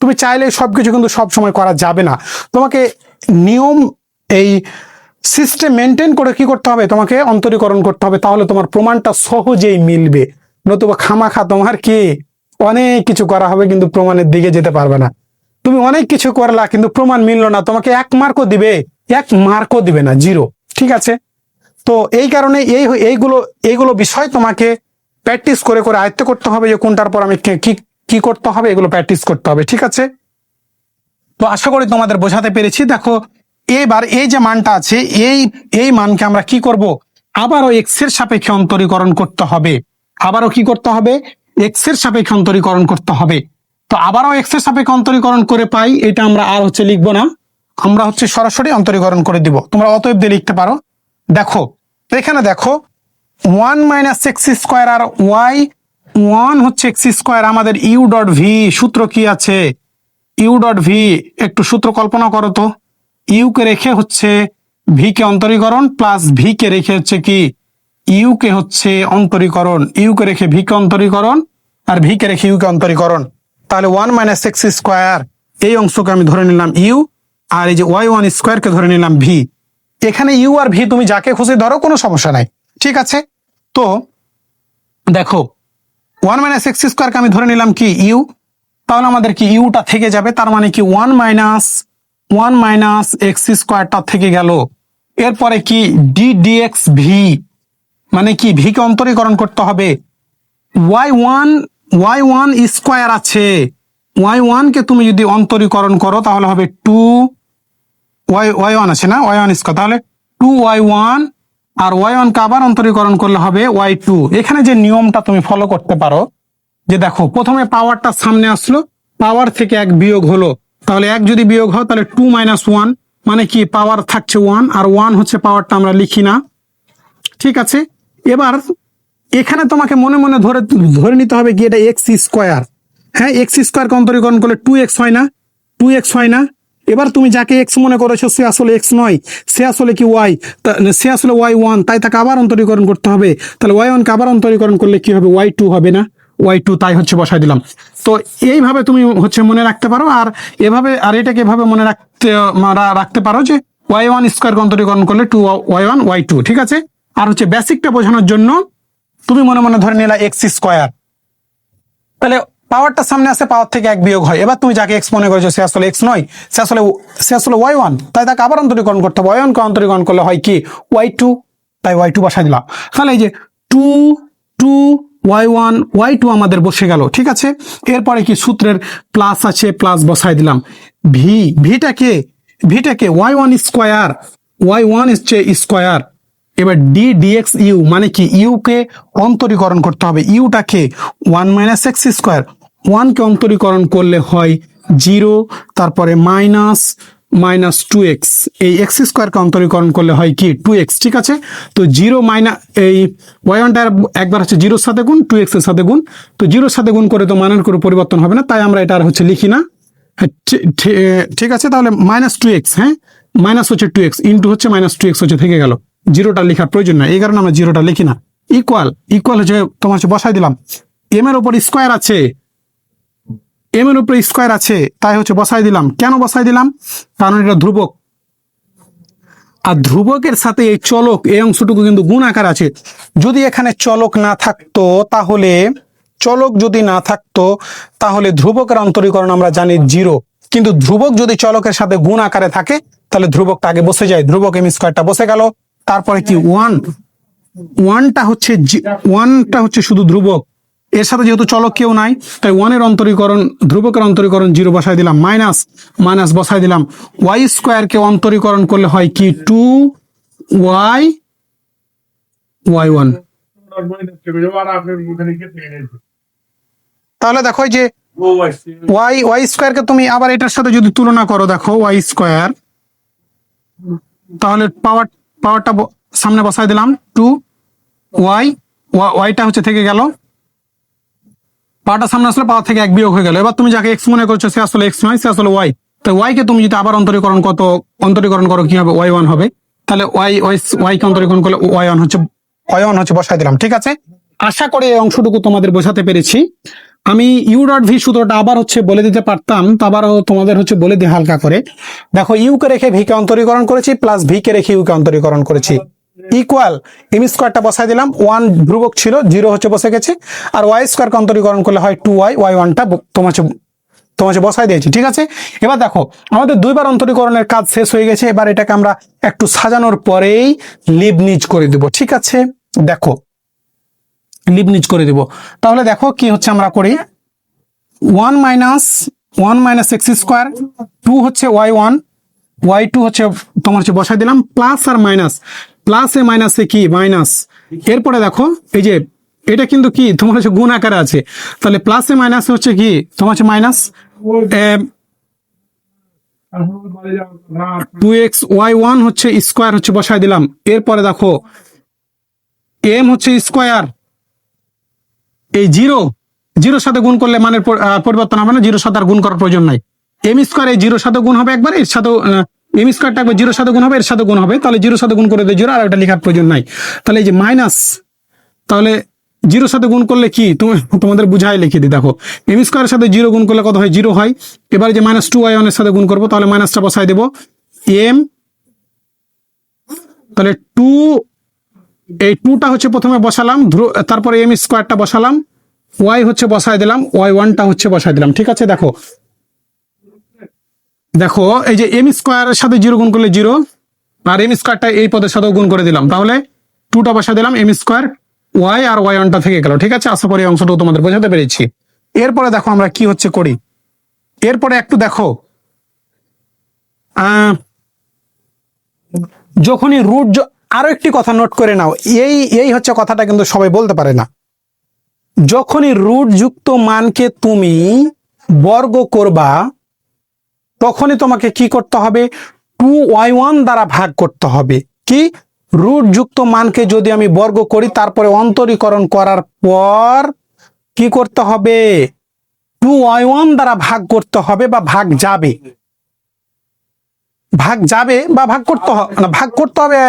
তুমি চাইলে সবকিছু কিন্তু সব সময় করা যাবে না। তোমাকে নিয়ম এই সিস্টেম মেনটেন করে কি করতে হবে, তোমাকে অন্তরীকরণ করতে হবে, তাহলে তোমার প্রমাণটা সহজেই মিলবে। নতুবা খামাখা তোমার কি অনেক কিছু করা হবে কিন্তু প্রমাণের দিকে যেতে পারবে না। তুমি অনেক কিছু করলা কিন্তু প্রমাণ মিললো না, তোমাকে 1 মার্কও দিবে, 1 মার্কও দিবে না, 0। ঠিক আছে, তো এই কারণে এইগুলো বিষয় তোমাকে প্র্যাকটিস করে আয়ত্ত করতে হবে, যে কোনটার পর আমি কি করতে হবে, এগুলো প্র্যাকটিস করতে হবে। ঠিক আছে, তো আশা করি তোমাদের বোঝাতে পেরেছি। দেখো এবার এই যে মানটা আছে, এই মানকে আমরা কি করব, আবারও এক্স এর সাপেক্ষে অন্তরীকরণ করতে হবে। আবারও কি করতে হবে, এক্স এর সাপেক্ষে অন্তরীকরণ করতে হবে। তো আবারও এক্স এর সাপেক্ষে অন্তরীকরণ করে পাই, এটা আমরা আর লিখবো না, আমরা সরাসরি অন্তরীকরণ করে দিব। তোমরা অতএব দিয়ে লিখতে পারো। দেখো এখানে দেখো 1 মাইনাস এক্স স্কোয়ার আর ওয়াই 1 হচ্ছে এক্স স্কোয়ার, আমাদের ইউ ডট ভি সূত্র কি আছে, ইউ ডট ভি একটু সূত্র কল্পনা করো তো। ইউ কে রেখে হচ্ছে ভি কে অন্তরীকরণ, প্লাস ভি কে রেখে হচ্ছে কি ইউ কে হচ্ছে অন্তরীকরণ, ইউ কে রেখে ভি কে অন্তরীকরণ, আর ভি কে রেখে ইউ কে অন্তরীকরণ। তাহলে 1 মাইনাস এক্স স্কোয়ার এই অংশকে আমি ধরে নিলাম ইউ, আর এই যে ওয়াই ওয়ান স্কোয়ারকে ধরে নিলাম ভি। এখানে ইউ আর ভি তুমি যাকে খুশি ধরো, কোনো সমস্যা নাই, ঠিক আছে। তো দেখো 1 মাইনাস এক্স স্কোয়ারকে আমি ধরে নিলাম কি ইউ, তাহলে আমাদের কি ইউটা থেকে যাবে, তার মানে কি 1 মাইনাস এক্স স্কোয়ারটা থেকে গেল। এরপরে কি ডি ডিএক্স ভি, মানে কি ভি কে অন্তরীকরণ করতে হবে। ওয়াই ওয়ান স্কোয়ার আছে, ওয়াই ওয়ানকে তুমি যদি অন্তরীকরণ করো তাহলে হবে 2 ওয়াই ওয়ান আছে না, ওয়াই ওয়ান স্কোয়ার, তাহলে 2 ওয়াই ওয়ান, আর ওয়াই ওয়ানকে আবার অন্তরীকরণ করলে হবে ওয়াই টু। এখানে যে নিয়মটা তুমি ফলো করতে পারো, যে দেখো প্রথমে পাওয়ারটা সামনে আসলো, পাওয়ার থেকে 1 বিয়োগ হলো, তাহলে 1 যদি বিয়োগ হয় তাহলে 2 মাইনাস 1, মানে কি পাওয়ার থাকছে 1, আর 1 হচ্ছে পাওয়ারটা আমরা লিখি না, ঠিক আছে। এবার এখানে তোমাকে মনে মনে ধরে নিতে হবে কি এটা এক্স স্কোয়ার, হ্যাঁ এক্স স্কোয়ারকে অন্তরীকরণ করলে 2x হয় না, 2x হয় না। এবার তুমি যাকে এক্স মনে করেছো সে আসলে এক্স নয়, সে আসলে কি ওয়াই, সে আসলে ওয়াই ওয়ান, তাই তাকে আবার অন্তরীকরণ করতে হবে। তাহলে ওয়াই ওয়ানকে আবার অন্তরীকরণ করলে কি হবে, ওয়াই টু হবে না, ওয়াই টু, তাই বসাই দিলাম। তো এইভাবে তুমি মনে রাখতে পারো, আর এভাবে আর এটাকে এভাবে মনে রাখতে পারো যে ওয়াই ওয়ান স্কোয়ারকে অন্তরীকরণ করলে 2 ওয়াই ওয়ান ওয়াই টু, ঠিক আছে। আর বেসিকটা বোঝানোর জন্য তুমি মনে মনে ধরে নিলা এক্স স্কোয়ার, তাহলে পাওয়ারটা সামনে আসে, পাওয়ার থেকে 1 বিয়োগ হয়। এবার তুমি যাকে এক্স মনে করেছো সে আসলে এক্স নয়, সে আসলে ওয়াই ওয়ান, তাই তাকে আবার অন্তরীকরণ করতে হবে। ওয়াই ওয়ানকে অন্তরীকরণ করলে হয় কি ওয়াই টু, তাই ওয়াই টু বসাই দিলাম। তাহলে এই যে 2 ওয়াই ওয়ান ওয়াই টু আমাদের বসে গেল, ঠিক আছে। এরপরে কি সূত্রের প্লাস আছে, প্লাস বসাই দিলাম। ভিটাকে y one square, y one হচ্ছে স্কোয়ার। এবার ডি ডিএক্স ইউ, মানে কি ইউ কে অন্তরীকরণ করতে হবে, ইউটাকে 1 মাইনাস এক্স স্কোয়ার, 1 কে অন্তরীকরণ করলে হয় 0, তারপরে মাইনাস 2x, এই এক্স স্কোয়ারকে অন্তরীকরণ করলে হয় কি 2x, ঠিক আছে। তো 0 মাইনাস এই ওয়াই ওয়ানটা একবার হচ্ছে 0-র সাথে গুণ, 2x এর সাথে গুণ, তো 0-র সাথে গুণ করে তো মানের কোনো পরিবর্তন হবে না, তাই আমরা এটা আর লিখি না, ঠিক আছে। তাহলে মাইনাস 2x, হ্যাঁ মাইনাস হচ্ছে 2x ইন্টু হচ্ছে মাইনাস 2x থেকে গেল, 0টা লেখার প্রয়োজন নাই, এই কারণে আমরা 0টা লিখি না। ইকুয়াল হচ্ছে তোমার বসাই দিলাম, এম এর উপর স্কোয়ার আছে, এম এর উপর স্কোয়ার আছে, তাই বসাই দিলাম। কেন বসাই দিলাম, কারণ এটা ধ্রুবক, আর ধ্রুবকের সাথে এই চলক এই অংশটুকু কিন্তু গুণ আকার আছে। যদি এখানে চলক না থাকতো তাহলে ধ্রুবকের অন্তরীকরণ আমরা জানি 0, কিন্তু ধ্রুবক যদি চলকের সাথে গুণ আকারে থাকে তাহলে ধ্রুবকটা আগে বসে যায়, ধ্রুবক এম স্কোয়ারটা বসে গেল। তারপরে কি ওয়ানটা হচ্ছে শুধু ধ্রুবক, এর সাথে যেহেতু চলক কেউ নাই তাই ধ্রুবকের অন্তরীকরণ 0 বসাই দিলাম, মাইনাস বসাই দিলাম। ওয়াই স্কোয়ারকে অন্তরীকরণ করলে হয় কি 2 ওয়াই ওয়ান। তাহলে দেখো যে ওয়াই স্কোয়ারকে তুমি আবার এটার সাথে যদি তুলনা করো, দেখো ওয়াই স্কোয়ার, তাহলে পাওয়ারটা সামনে বসাই দিলাম 2 ওয়াইটা থেকে গেল, পাওয়ারটা সামনে আসলে পাওয়ার থেকে 1 বিয়োগ হয়ে গেল। এবার তুমি যাকে এক্স মনে করছো সে আসলে এক্স নয়, সে আসলে ওয়াই, তাই ওয়াই কে তুমি যদি আবার অন্তরীকরণ করো কি হবে, ওয়াই ওয়ান হবে। তাহলে ওয়াই কে অন্তরীকরণ করলে ওয়াই ওয়ান হচ্ছে বসাই দিলাম, ঠিক আছে। আশা করি এই অংশটুকু তোমাদের বোঝাতে পেরেছি। আমি ইউ ডট ভি সূত্রটা আবার বলে দিতে পারতাম, তো আবারও তোমাদের বলে দিই হালকা করে। দেখো ইউ কে রেখে ভি কে অন্তরীকরণ করেছি, প্লাস ভি কে রেখে ইউ কে অন্তরীকরণ করেছি, ইকুয়াল এম স্কোয়ারটা বসাই দিলাম, 1 ধ্রুবক ছিল 0 বসে গেছে, আর ওয়াই স্কোয়ারকে অন্তরীকরণ করলে হয় 2 ওয়াই ওয়ানটা তোমার বসাই দিয়েছি, ঠিক আছে। এবার দেখো আমাদের 2বার অন্তরীকরণের কাজ শেষ হয়ে গেছে, এবার এটাকে আমরা একটু সাজানোর পরেই লিবনিজ করে দেব, ঠিক আছে। দেখো লিবনিজ করে দেব, তাহলে দেখো কি আমরা করি, 1 minus one minus x square, two হচ্ছে ওয়াই ওয়ান, ওয়াই টু হচ্ছে তোমার হচ্ছে বসাই দিলাম, প্লাস আর মাইনাস, প্লাসে মাইনাসে কি মাইনাস। এরপরে দেখো এই যে এটা কিন্তু কি তোমার হচ্ছে গুণ আকারে আছে, তাহলে প্লাসে মাইনাস হচ্ছে কি তোমার হচ্ছে minus, two x y one হচ্ছে স্কোয়ার হচ্ছে বসাই দিলাম। এরপরে দেখো এম হচ্ছে স্কোয়ার, এই জিরোর সাথে গুণ করলে মানের পরিবর্তন হবে না, জিরোর সাথে আর গুণ করার প্রয়োজন নাই। এম স্কোয়ার এই জিরোর সাথে গুণ হবে একবার, এর সাথে এম স্কোয়ারটা একবার জিরোর সাথে গুণ হবে, এর সাথে গুণ হবে, তাহলে জিরোর সাথে গুণ করে দেয় জিরো, আর এটা লেখার প্রয়োজন নাই। তাহলে এই যে মাইনাস, তাহলে জিরোর সাথে গুণ করলে কি তোমাদের বুঝাই লিখে দিই, দেখো এম স্কোয়ারের সাথে জিরো গুণ করলে কত হয়, জিরো হয়। এবার যে মাইনাস টু ওয়াই ওয়ানের সাথে গুণ করবো, তাহলে মাইনাসটা বসাই দেবো এম, তাহলে টু, এই টুটা হচ্ছে প্রথমে বসালাম, তারপরে এম স্কোয়ারটা বসালাম, ওয়াই হচ্ছে বসাই দিলাম, ওয়াই ওয়ানটা হচ্ছে বসাই দিলাম। ঠিক আছে, দেখো দেখো এই যে এম স্কোয়ারের সাথে জিরো গুণ করলে জিরো, আর এম স্কোয়ারটা এই পদের সাথেও গুণ করে দিলাম, তাহলে টুটা বসাই দিলাম, এম স্কোয়ার ওয়াই আর ওয়াই ওয়ানটা থেকে গেল। ঠিক আছে, আশা করি অংশটাও তোমাদের বোঝাতে পেরেছি। এরপরে দেখো আমরা কি হচ্ছে করি, এরপরে একটু দেখো যখনই রুট, আরো একটি কথা নোট করে নাও, এই এই হচ্ছে কথাটা কিন্তু সবাই বলতে পারে না। যখনই রুট যুক্ত মানকে তুমি বর্গ করবা, তখনই তোমাকে কি করতে হবে, টু ওয়াই ওয়ান দ্বারা ভাগ করতে হবে। কি, রুট যুক্ত মানকে যদি আমি বর্গ করি, তারপরে অন্তরীকরণ করার পর কি করতে হবে, টু ওয়াই ওয়ান দ্বারা ভাগ করতে হবে, বা ভাগ যাবে, ভাগ যাবে বা ভাগ করতে হবে না, ভাগ করতে হবে,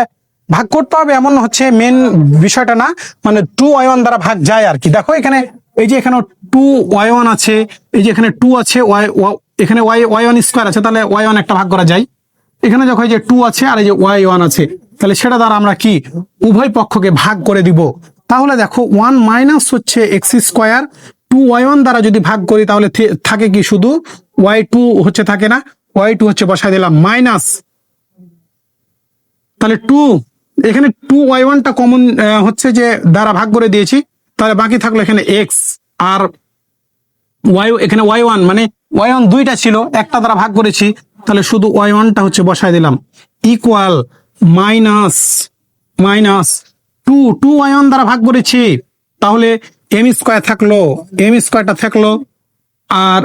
ভাগ করতে হবে এমন হচ্ছে মেন বিষয়টা না, মানে টু ওয়াই ওয়ান দ্বারা ভাগ যায় আর কি। দেখো এখানে এই যে এখানে টু ওয়াই ওয়ান আছে, এই যে এখানে টু আছে, এখানে ওয়াই ওয়ান স্কোয়ার আছে, তাহলে ওয়াই ওয়ান একটা ভাগ করা যায়। এখানে যখন এই যে টু আছে আর এই যে ওয়াই ওয়ান আছে, তাহলে সেটা দ্বারা আমরা কি উভয় পক্ষকে ভাগ করে দিব। তাহলে দেখো ওয়ান মাইনাস হচ্ছে x square, two y one দ্বারা যদি ভাগ করি, তাহলে থাকে কি শুধু ওয়াই টু হচ্ছে থাকে না, ওয়াই টু হচ্ছে বসাই দিলাম মাইনাস, তাহলে টু, এখানে টু ওয়াই ওয়ানটা কমন হচ্ছে যে দ্বারা ভাগ করে দিয়েছি, তাহলে বাকি থাকলো এখানে এক্স আর ওয়াই, এখানে ওয়াই ওয়ান মানে ওয়াই ওয়ান দুইটা ছিল, একটা দ্বারা ভাগ করেছি, তাহলে শুধু ওয়াই ওয়ানটা হচ্ছে বসাই দিলাম, equal minus minus two, two y one দ্বারা ভাগ করেছি, তাহলে এম স্কোয়ার থাকলো, এম স্কোয়ারটা থাকলো, আর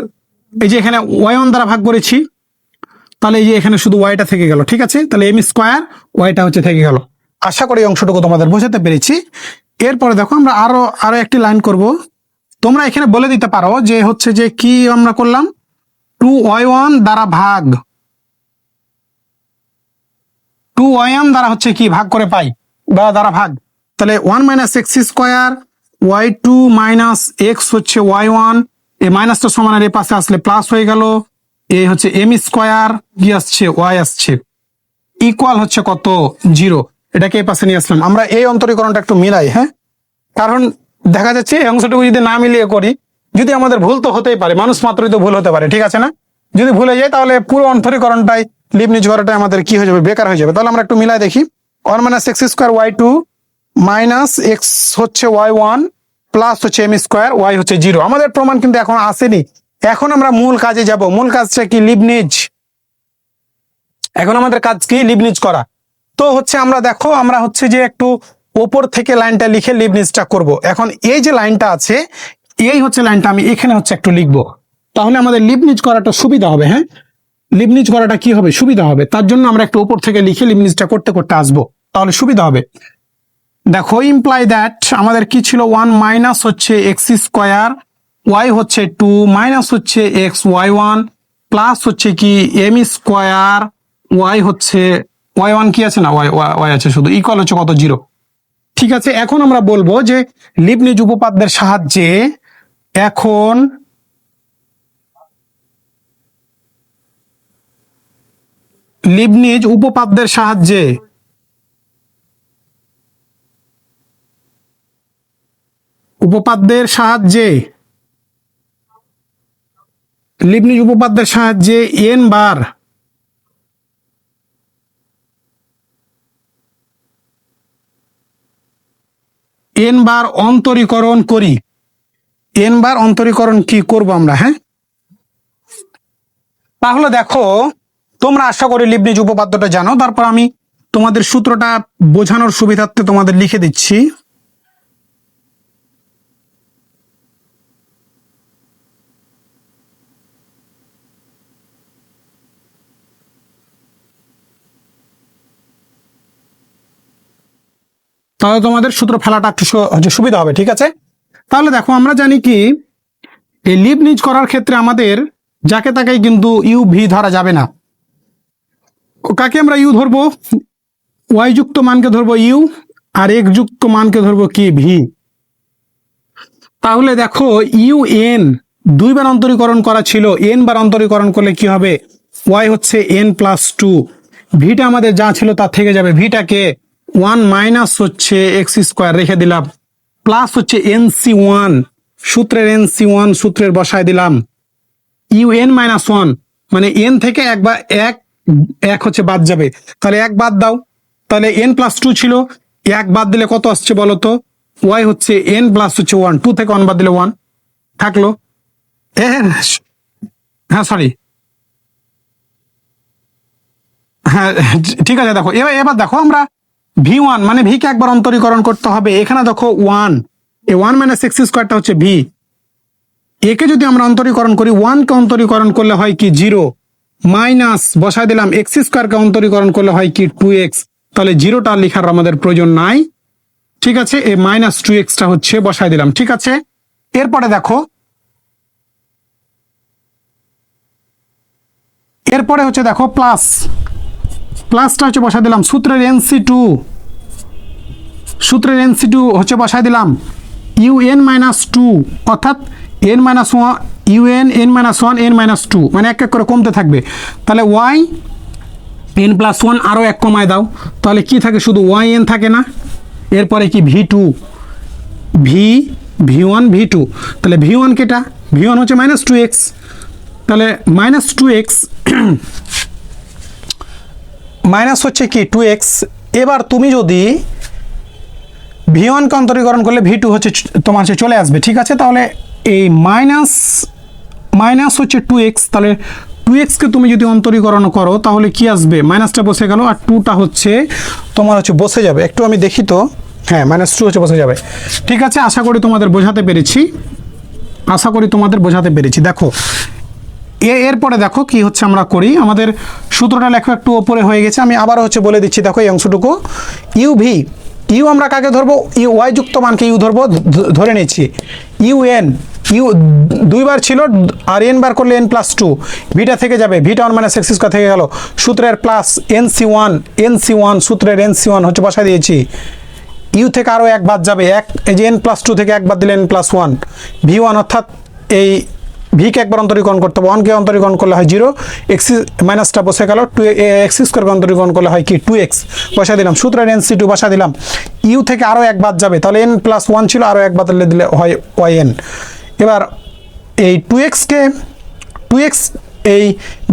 এই যে এখানে ওয়াই ওয়ান দ্বারা ভাগ করেছি, তাহলে এই যে এখানে শুধু ওয়াইটা থেকে গেল। ঠিক আছে, তাহলে এম স্কোয়ার ওয়াইটা হচ্ছে থেকে গেল। আশা করি অংশটুকু তোমাদের বোঝাতে পেরেছি। এরপরে দেখো আমরা আরো আরো একটি লাইন করব, তোমরা এখানে বলে দিতে পারো যে হচ্ছে যে কি আমরা করলাম, টু ওয়াই ওয়ান দ্বারা ভাগ, টু ওয়াই ওয়ান দ্বারা হচ্ছে কি ভাগ করে পাই বা দ্বারা ভাগ, তাহলে one minus x square y two minus x হচ্ছে ওয়াই ওয়ান, এই মাইনাসটা সমানের এ পাশে আসলে প্লাস হয়ে গেল, এ হচ্ছে এম স্কোয়ার কি আসছে ওয়াই আসছে, ইকুয়াল হচ্ছে কত জিরো, এটাকে এই পাশে নিয়ে আসলাম। আমরা এই অন্তরীকরণটা একটু মিলাই, হ্যাঁ, কারণ দেখা যাচ্ছে এই অংশটুকু যদি না মিলিয়ে করি, যদি আমাদের ভুল তো হতেই পারে, মানুষ মাত্রই তো ভুল হতে পারে, ঠিক আছে না, যদি ভুলে যায় তাহলে পুরো অন্তরীকরণটাই লিবনিজ করাটাই আমাদের কি হয়ে যাবে, বেকার হয়ে যাবে। তাহলে আমরা একটু মিলাই দেখি, one minus x square y two minus x হচ্ছে ওয়াই ওয়ান প্লাস হচ্ছে এম স্কোয়ার ওয়াই হচ্ছে জিরো। আমাদের প্রমাণ কিন্তু এখন আসেনি, এখন আমরা মূল কাজে যাব। মূল কাজটা কি, লিবনিজ, এখন আমাদের কাজ কি লিবনিজ করা। তো হচ্ছে আমরা দেখো আমরা হচ্ছে যে একটু ওপর থেকে লাইনটা লিখে লিবনিজটা করব। এখন এই যে লাইনটা আছে, এই হচ্ছে লাইনটা আমি এখানে হচ্ছে একটু লিখবো, তাহলে আমাদের লিবনিজ করাটা সুবিধা হবে। হ্যাঁ, লিবনিজ করাটা কি হবে, সুবিধা হবে, তার জন্য আমরা একটু ওপর থেকে লিখে লিবনিজটা করতে করতে আসবো, তাহলে সুবিধা হবে। দেখো ইমপ্লাই দ্যাট আমাদের কি ছিল, ওয়ান মাইনাস হচ্ছে এক্স স্কোয়ার ওয়াই হচ্ছে টু মাইনাস হচ্ছে এক্স ওয়াই ওয়ান প্লাস হচ্ছে কি এম স্কোয়ার ওয়াই হচ্ছে ওয়াই ওয়ান কি আছে না, ওয়াই ওয়াই আছে শুধু, ইকুয়াল হচ্ছে কত জিরো। ঠিক আছে, এখন আমরা বলবো যে লিবনিজ উপপাদ্যের সাহায্যে, এখন লিবনিজ উপপাদ্যের সাহায্যে উপপাদ্যের সাহায্যে লিবনিজ উপপাদ্যের সাহায্যে এন বার অন্তরীকরণ করি, এন বার অন্তরীকরণ কি করব আমরা, হ্যাঁ, তাহলে দেখো, তোমরা আশা করি লিবনিজ উপপাদ্যটা জানো। তারপর আমি তোমাদের সূত্রটা বোঝানোর সুবিধার্থে তোমাদের লিখে দিচ্ছি। তাহলে তোমাদের সূত্র ফেলাটা একটু সুবিধা হবে, ঠিক আছে। তাহলে দেখো, আমরা জানি কি এই লিবনিজ করার ক্ষেত্রে আমাদের যাকে তাকেই কিন্তু ইউ ভি ধরা যাবে না। কাকে আমরা ইউ ধরবো? ওয়াই যুক্ত মানকে ধরবো ইউ, আর এক্স যুক্ত মানকে ধরবো কি ভি। তাহলে দেখো, ইউ এন দুইবার অন্তরীকরণ করা ছিল, এন বার অন্তরীকরণ করলে কি হবে? ওয়াই হচ্ছে এন প্লাস টু, ভিটা আমাদের যা ছিল তার থেকে যাবে, ভিটাকে ওয়ান মাইনাস হচ্ছে এক্স স্কোয়ার রেখে দিলাম, প্লাস হচ্ছে এনসি ওয়ান, সূত্রের এনসি ওয়ান সূত্রের বসায় দিলাম, ইউ এন মাইনাস ওয়ান, মানে এন থেকে এক হচ্ছে বাদ যাবে, তাহলে এক বাদ দাও, তাহলে এন প্লাস টু ছিল, এক বাদ দিলে কত আসছে বলো তো? ওয়াই হচ্ছে এন প্লাস হচ্ছে ওয়ান, টু থেকে ওয়ান বাদ দিলে ওয়ান থাকলো। হ্যাঁ সরি, হ্যাঁ ঠিক আছে। দেখো এবার দেখো, আমরা ভি ওয়ান মানে ভিকে একবার অন্তরীকরণ করতে হবে। এখানে দেখো ওয়ান, এই ওয়ান মাইনাস এক্স স্কোয়ারটা হচ্ছে ভি, একে যদি আমরা অন্তরীকরণ করি, ওয়ানকে অন্তরীকরণ করলে হয় কি জিরো, মাইনাস বসায় দিলাম এক্স স্কোয়ারকে অন্তরীকরণ করলে হয় কি টু এক্স, তাহলে জিরোটা লেখার আমাদের প্রয়োজন নাই, ঠিক আছে। এই মাইনাস টু এক্সটা হচ্ছে বসায় দিলাম, ঠিক আছে। এরপরে দেখো, এরপরে হচ্ছে দেখো প্লাসটা হচ্ছে বসায় দিলাম, সূত্রের এনসি টু, সূত্রের এনসি টু হচ্ছে বসায় দিলাম, ইউ এন মাইনাস টু, অর্থাৎ n minus one, u n n minus one n minus two, মানে এক এক করে কমতে থাকবে। তাহলে ওয়াই এন প্লাস ওয়ান আরও এক কমায় দাও, তাহলে কি থাকে? শুধু ওয়াই এন থাকে না। এরপরে কি v two, v one v two, তাহলে ভি ওয়ান কেটা? ভি ওয়ান হচ্ছে মাইনাস টু এক্স, তাহলে মাইনাস টু এক্স মাইনাস হচ্ছে কি টু এক্স। এবার তুমি যদি ভি ওয়ানকে অন্তরীকরণ করলে ভি টু হচ্ছে তোমার হচ্ছে চলে আসবে, ঠিক আছে। তাহলে এই মাইনাস হচ্ছে টু এক্স, তাহলে টু এক্সকে তুমি যদি অন্তরীকরণ করো তাহলে কি আসবে? মাইনাসটা বসে গেল, আর টুটা হচ্ছে তোমার হচ্ছে বসে যাবে। একটু আমি দেখি তো, হ্যাঁ মাইনাস টু হচ্ছে বসে যাবে, ঠিক আছে। আশা করি তোমাদের বোঝাতে পেরেছি, দেখো এরপরে দেখো কি হচ্ছে আমরা করি, আমাদের সূত্রটা লেখা একটু ওপরে হয়ে গেছে, আমি আবারও হচ্ছে বলে দিচ্ছি। দেখো এই অংশটুকু, ইউ আমরা কাকে ধরবো? ইউ ওয়াই যুক্ত মানকে ইউ ধরবো, ধরে নিচ্ছি। ইউ দুইবার ছিল, আর এন বার করলে এন প্লাস টু, ভিটা থেকে যাবে, ভিটা ওয়ান মাইনাস এক্স স্কোয়ার থেকে গেল, সূত্রের প্লাস এনসি ওয়ান সূত্রের এনসি ওয়ান হচ্ছে বসাই দিয়েছি, ইউ থেকে আরও এক বাদ যাবে, এই যে এন প্লাস টু থেকে এক বাদ দিলে N plus one, V one, অর্থাৎ এই ভিকে একবার অন্তরীকরণ করতে হবে, ওয়ানকে অন্তরীকরণ করলে হয় জিরো, এক্স মাইনাসটা বসে গেল, টু এক্স স্কোয়ারকে অন্তরীকরণ করলে হয় কি টু এক্স, বসা দিলাম, সূত্রের এন সি টু বসা দিলাম, ইউ থেকে আরও এক বাদ যাবে, তাহলে এন প্লাস ওয়ান ছিল, আরও এক বাদ দিলে হয় ওয়াই এন। এবার এই টু এক্স এই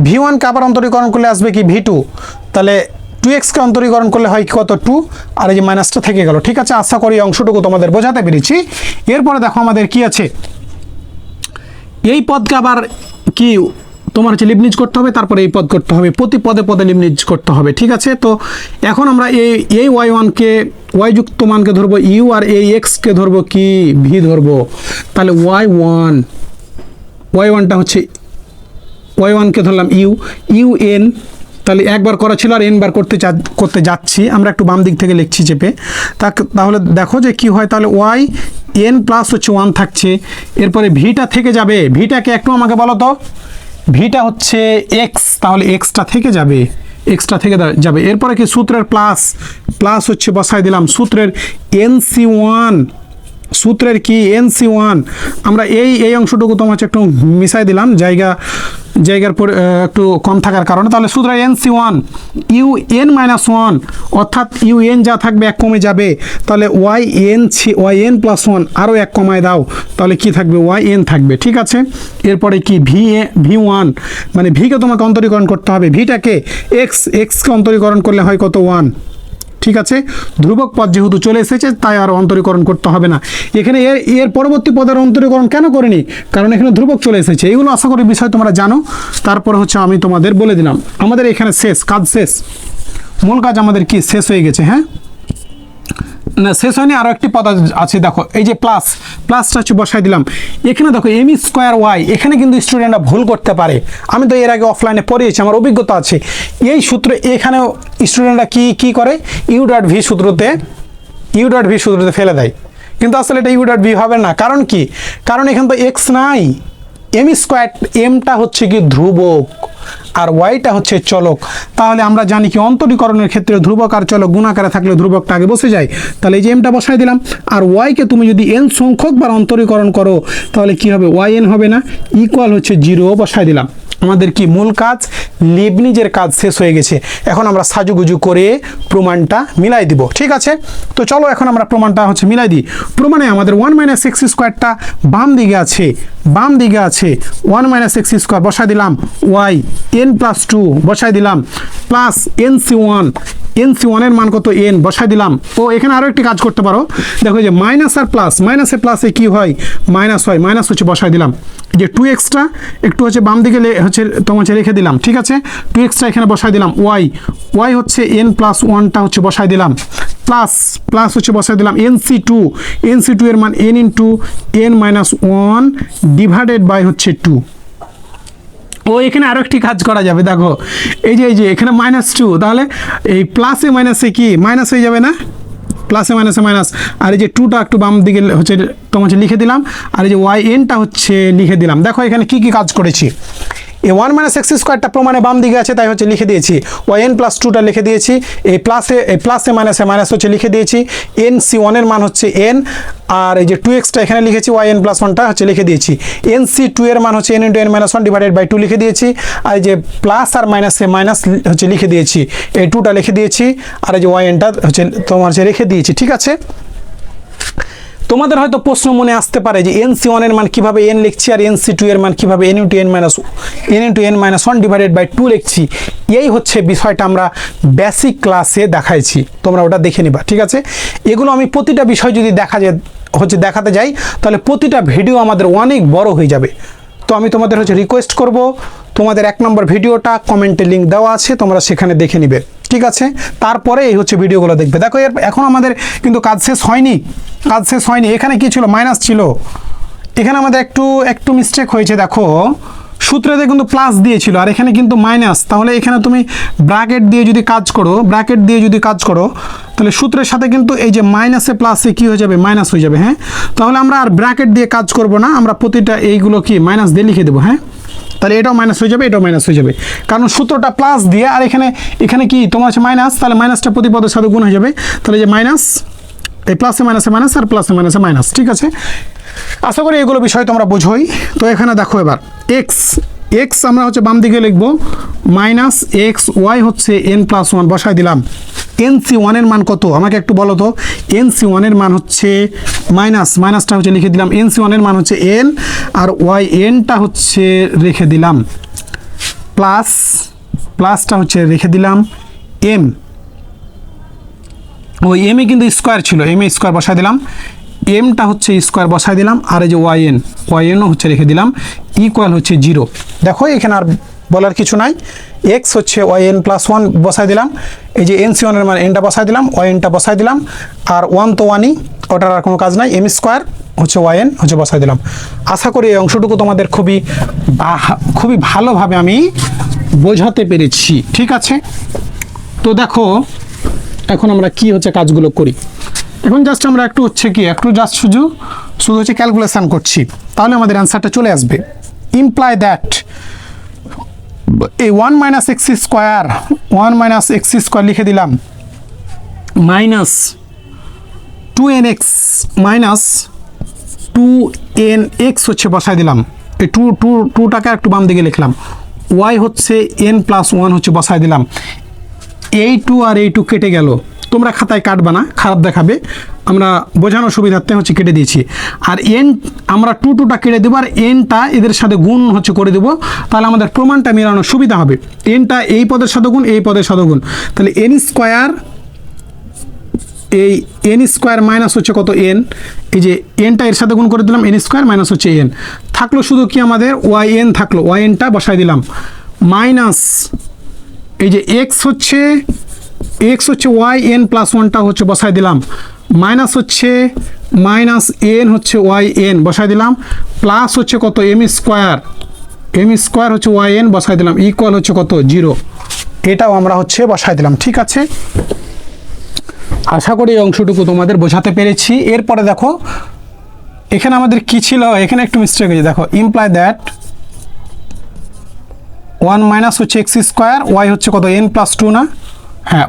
ভি ওয়ানকে আবার অন্তরীকরণ করলে আসবে কি ভি টু, তাহলে টু এক্সকে অন্তরীকরণ করলে হয় কত টু, আর এই যে মাইনাসটা থেকে গেল, ঠিক আছে। আশা করি অংশটুকু তোমাদের বোঝাতে পেরেছি। এরপরে দেখো আমাদের কি আছে, এই পদকে আবার কি তোমার হচ্ছে লিবনিজ করতে হবে, তারপরে এই পদ করতে হবে, প্রতি পদে পদে লিবনিজ করতে হবে, ঠিক আছে। তো এখন আমরা এই ওয়াই ওয়ানকে, ওয়াই যুক্ত মানকে ধরবো ইউ, আর এই এক্সকে ধরবো কি ভি ধরবো, তাহলে ওয়াই ওয়ানটা হচ্ছে, ওয়াই ওয়ানকে ধরলাম ইউ এন, তাহলে একবার করা ছিল আর এন বার করতে যাচ্ছি, আমরা একটু বাম দিক থেকে লিখছি চেপে, তাহলে দেখো যে কি হয়, তাহলে ওয়াই এন প্লাস হচ্ছে ওয়ান থাকছে, এরপরে ভিটা থেকে যাবে, ভিটাকে একটু আমাকে বলো তো, ভিটা হচ্ছে এক্স, তাহলে এক্সটা থেকে যাবে, এরপরে কি সূত্রের প্লাস হচ্ছে বসাই দিলাম, সূত্রের এনসি ওয়ান, সূত্রের কি এনসি ওয়ান, আমরা এই অংশটুকু তোমার হচ্ছে একটু মিশাই দিলাম জায়গার পর একটু কম থাকার কারণে, তাহলে সূত্রের NC one u n minus one, অর্থাৎ ইউ এন যা থাকবে এক কমে যাবে, তাহলে ওয়াই এন প্লাস ওয়ান আরও এক কমায় দাও, তাহলে কি থাকবে? ওয়াই এন থাকবে, ঠিক আছে। এরপরে কি ভি ওয়ান, মানে ভিকে তোমাকে অন্তরীকরণ করতে হবে, ভিটাকে এক্সকে অন্তরীকরণ করলে হয় কত ওয়ান, ঠিক আছে, ধ্রুবক পদ যেহেতু চলে এসেছে তাই আর অন্তরীকরণ করতে হবে না। এখানে এর পরবর্তী পদের অন্তরীকরণ কেন করিনি, কারণ এখানে ধ্রুবক চলে এসেছে। এগুলো আশা করি বিষয় তোমরা জানো। তারপরে হচ্ছে আমি তোমাদের বলে দিলাম, আমাদের এখানে শেষ কাজ, শেষ মূল কাজ আমাদের কি শেষ হয়ে গেছে। হ্যাঁ, না শেষ হয়নি, আরও একটি পদ আছে। দেখো এই যে প্লাসটা হচ্ছে বসাই দিলাম। এখানে দেখো এম স্কোয়ার ওয়াই, এখানে কিন্তু স্টুডেন্টরা ভুল করতে পারে। আমি তো এর আগে অফলাইনে পড়িয়েছি, আমার অভিজ্ঞতা আছে। এই সূত্র এখানেও স্টুডেন্টরা কি করে, ইউ ডট ভি সূত্রতে ফেলে দেয়, কিন্তু আসলে এটা ইউ ডট ভি হবে না। কারণ কি, কারণ এখানে তো এক্স নাই। এম স্কোয়ার, এমটা হচ্ছে কি ধ্রুবক আর ওয়াইটা হচ্ছে চলক। তাহলে আমরা জানি কি অন্তরীকরণের ক্ষেত্রে ধ্রুবক আর চলক গুণাকারে থাকলে ধ্রুবকটা আগে বসে যায়। তাহলে এই যে এমটা বসাই দিলাম। আর ওয়াইকে তুমি যদি এন সংখ্যক বার অন্তরীকরণ করো তাহলে কি হবে, ওয়াই এন হবে না, ইকুয়াল হচ্ছে 0 বসাই দিলাম। আমাদের কি মূল কাজ, লেবনিজের কাজ শেষ হয়ে গেছে। এখন আমরা সাজুগুজু করে প্রমাণটা মিলাই দিব। ঠিক আছে, তো চলো এখন আমরা প্রমাণটা হচ্ছে মিলাই দিই। প্রমাণে আমাদের 1 - x স্কোয়ারটা বাম দিকে আছে, 1 - x স্কোয়ার বসাই দিলাম, ওয়াই n+2 বসাই দিলাম, প্লাস NC1 এর মান কত, n বসাই দিলাম। ও এখানে আরও একটি কাজ করতে পারো, দেখো যে মাইনাস আর প্লাস, মাইনাসে প্লাসে কি হয়, মাইনাস হয়, মাইনাস হচ্ছে বসাই দিলাম। যে 2xটা একটু হচ্ছে বাম দিকে হচ্ছে তোমার হচ্ছে রেখে দিলাম। ঠিক আছে, 2xটা এখানে বসাই দিলাম, ওয়াই হচ্ছে n+1টা হচ্ছে বসাই দিলাম, প্লাস হচ্ছে বসাই দিলাম NC2 এর মান n × n-1 ডিভাইডেড বাই হচ্ছে 2। ও এখানে আরও একটি কাজ করা যাবে, দেখো এই যে এখানে -2, তাহলে এই প্লাসে মাইনাসে কি মাইনাস হয়ে যাবে না, প্লাসে মাইনাসে মাইনাস। আর এই যে 2টা একটু বাম দিকে হচ্ছে তোমার হচ্ছে লিখে দিলাম, আর এই যে ওয়াই এনটা হচ্ছে লিখে দিলাম। দেখো এখানে কি কাজ করেছি, এই 1 - x স্কোয়ারটা প্রমাণে বাম দিকে আছে তাই হচ্ছে লিখে দিয়েছি, ওয়াই n+2টা লিখে দিয়েছি, এই প্লাসে মাইনাসে মাইনাস হচ্ছে লিখে দিয়েছি, NC1 এর মান হচ্ছে n, আর এই যে 2xটা এখানে লিখেছি, ওয়াই n+1টা হচ্ছে লিখে দিয়েছি, NC2 এর মান হচ্ছে n × n-1 ডিভাইডেড বাই 2 লিখে দিয়েছি, আর এই যে প্লাস আর মাইনাসে মাইনাস হচ্ছে লিখে দিয়েছি, এই 2টা লিখে দিয়েছি, আর এই যে ওয়াই এনটা হচ্ছে তোমার হচ্ছে রেখে দিয়েছি। ঠিক আছে, তোমাদের হয়তো প্রশ্ন মনে আসতে পারে যে NC1 এর মান কিভাবে n লিখছি আর NC2 এর মান কিভাবে n × n-1 ডিভাইডেড বাই 2 লিখছি। এই হচ্ছে বিষয়টা আমরা বেসিক ক্লাসে দেখাইছি, তোমরা ওটা দেখে নিবা। ঠিক আছে, এগুলো আমি প্রতিটা বিষয় যদি দেখাতে যাই তাহলে প্রতিটা ভিডিও আমাদের অনেক বড় হয়ে যাবে। তো আমি তোমাদের হচ্ছে রিকোয়েস্ট করব, তোমাদের 1 নম্বর ভিডিওটা কমেন্টে লিঙ্ক দেওয়া আছে, তোমরা সেখানে দেখে নিবে। ঠিক আছে, তারপরে এই হচ্ছে ভিডিওগুলো দেখবে। দেখো এখন আমাদের কিন্তু কাজ শেষ হয়নি, এখানে কি ছিল, মাইনাস ছিল। এখানে আমাদের একটু মিস্টেক হয়েছে, দেখো সূত্রেতে কিন্তু প্লাস দিয়েছিল আর এখানে কিন্তু মাইনাস। তাহলে এখানে তুমি ব্র্যাকেট দিয়ে যদি কাজ করো তাহলে সূত্রের সাথে কিন্তু এই যে মাইনাসে প্লাসে কি হয়ে যাবে, মাইনাস হয়ে যাবে। হ্যাঁ, তাহলে আমরা আর ব্র্যাকেট দিয়ে কাজ করব না, আমরা প্রতিটা এইগুলো কি মাইনাস দিয়ে লিখে দেবো। হ্যাঁ, তাহলে এটাও মাইনাস হয়ে যাবে, এটাও মাইনাস হয়ে যাবে, কারণ সূত্রটা প্লাস দিয়ে, আর এখানে কি তোমার হচ্ছে মাইনাস, তাহলে মাইনাসটা প্রতি পদের সাথে গুণ হয়ে যাবে। তাহলে যে মাইনাস, এই প্লাসে মাইনাসে মাইনাস আর প্লাসে মাইনাসে মাইনাস। ঠিক আছে, আশা করি এগুলো বিষয় তোমরা বোঝোই। তো এখানে দেখো এবার এক্স আমরা হচ্ছে বাম দিকে লিখবো, -x, ওয়াই হচ্ছে n+1 বসাই দিলাম। NC1 এর মান কত আমাকে একটু বলো তো, NC1 এর মান হচ্ছে মাইনাসটা হচ্ছে লিখে দিলাম, NC1 এর মান হচ্ছে n, আর ওয়াই এনটা হচ্ছে রেখে দিলাম, প্লাসটা হচ্ছে রেখে দিলাম m, ওই m এ কিন্তু স্কোয়ার ছিল, m এ স্কোয়ার বসাই দিলাম, এমটা হচ্ছে স্কোয়ার বসাই দিলাম, আর এই যে ওয়াই এনও হচ্ছে রেখে দিলাম, ইকুয়াল হচ্ছে 0। দেখো এখানে আর বলার কিছু নাই, এক্স হচ্ছে ওয়াই n+1 বসাই দিলাম, এই যে NC1 এর মান এনটা বসাই দিলাম, ওয়াই এনটা বসাই দিলাম, আর 1 তো 1ই, ওটার আর কোনো কাজ নাই, m স্কোয়ার হচ্ছে ওয়াই এন হচ্ছে বসাই দিলাম। আশা করি এই অংশটুকু তোমাদের খুবই ভালোভাবে আমি বোঝাতে পেরেছি। ঠিক আছে, তো দেখো এখন আমরা কি হচ্ছে কাজগুলো করি। এখন জাস্ট আমরা একটু শুধু হচ্ছে ক্যালকুলেশন করছি, তাহলে আমাদের অ্যান্সারটা চলে আসবে। ইমপ্লাই দ্যাট এই 1 - x স্কোয়ার লিখে দিলাম, -2nx হচ্ছে বসাই দিলাম, এই টুটাকে একটু বাম দিকে লিখলাম, ওয়াই হচ্ছে n+1 হচ্ছে বসাই দিলাম, এই 2 আর এই 2 কেটে গেল, তোমরা খাতায় কাটবা না, খারাপ দেখাবে, আমরা বোঝানোর সুবিধার্থে হচ্ছে কেটে দিয়েছি। আর n আমরা 2টা কেটে দেবো, আর nটা এদের সাথে গুণ হচ্ছে করে দেবো, তাহলে আমাদের প্রমাণটা মেলানোর সুবিধা হবে। nটা এই পদের সাথে গুণ, এই পদের সাথে গুণ, তাহলে n² এই এন স্কোয়ার মাইনাস হচ্ছে কত এন, এই যে এনটা এর সাথে গুণ করে দিলাম, এন স্কোয়ার মাইনাস হচ্ছে এন, থাকলো শুধু কি আমাদের ওয়াই এন থাকলো, ওয়াই এনটা বসাই দিলাম, মাইনাস এই যে এক্স হচ্ছে ওয়াই এন প্লাস ওয়ানটা হচ্ছে বসাই দিলাম, মাইনাস হচ্ছে মাইনাস এন হচ্ছে ওয়াই এন বসাই দিলাম, প্লাস হচ্ছে কত এম স্কোয়ার হচ্ছে ওয়াই এন বসাই দিলাম, ইকুয়াল হচ্ছে কত 0। এটাও আমরা হচ্ছে বসাই দিলাম। ঠিক আছে, আশা করি এই অংশটুকু তোমাদের বোঝাতে পেরেছি। এরপরে দেখো এখানে আমাদের কি ছিল, এখানে একটু মিস্টেক হয়েছে, দেখো ইমপ্লাই দ্যাট 1 মাইনাস হচ্ছে এক্স স্কোয়ার, ওয়াই হচ্ছে কত এন প্লাস 2 না, হ্যাঁ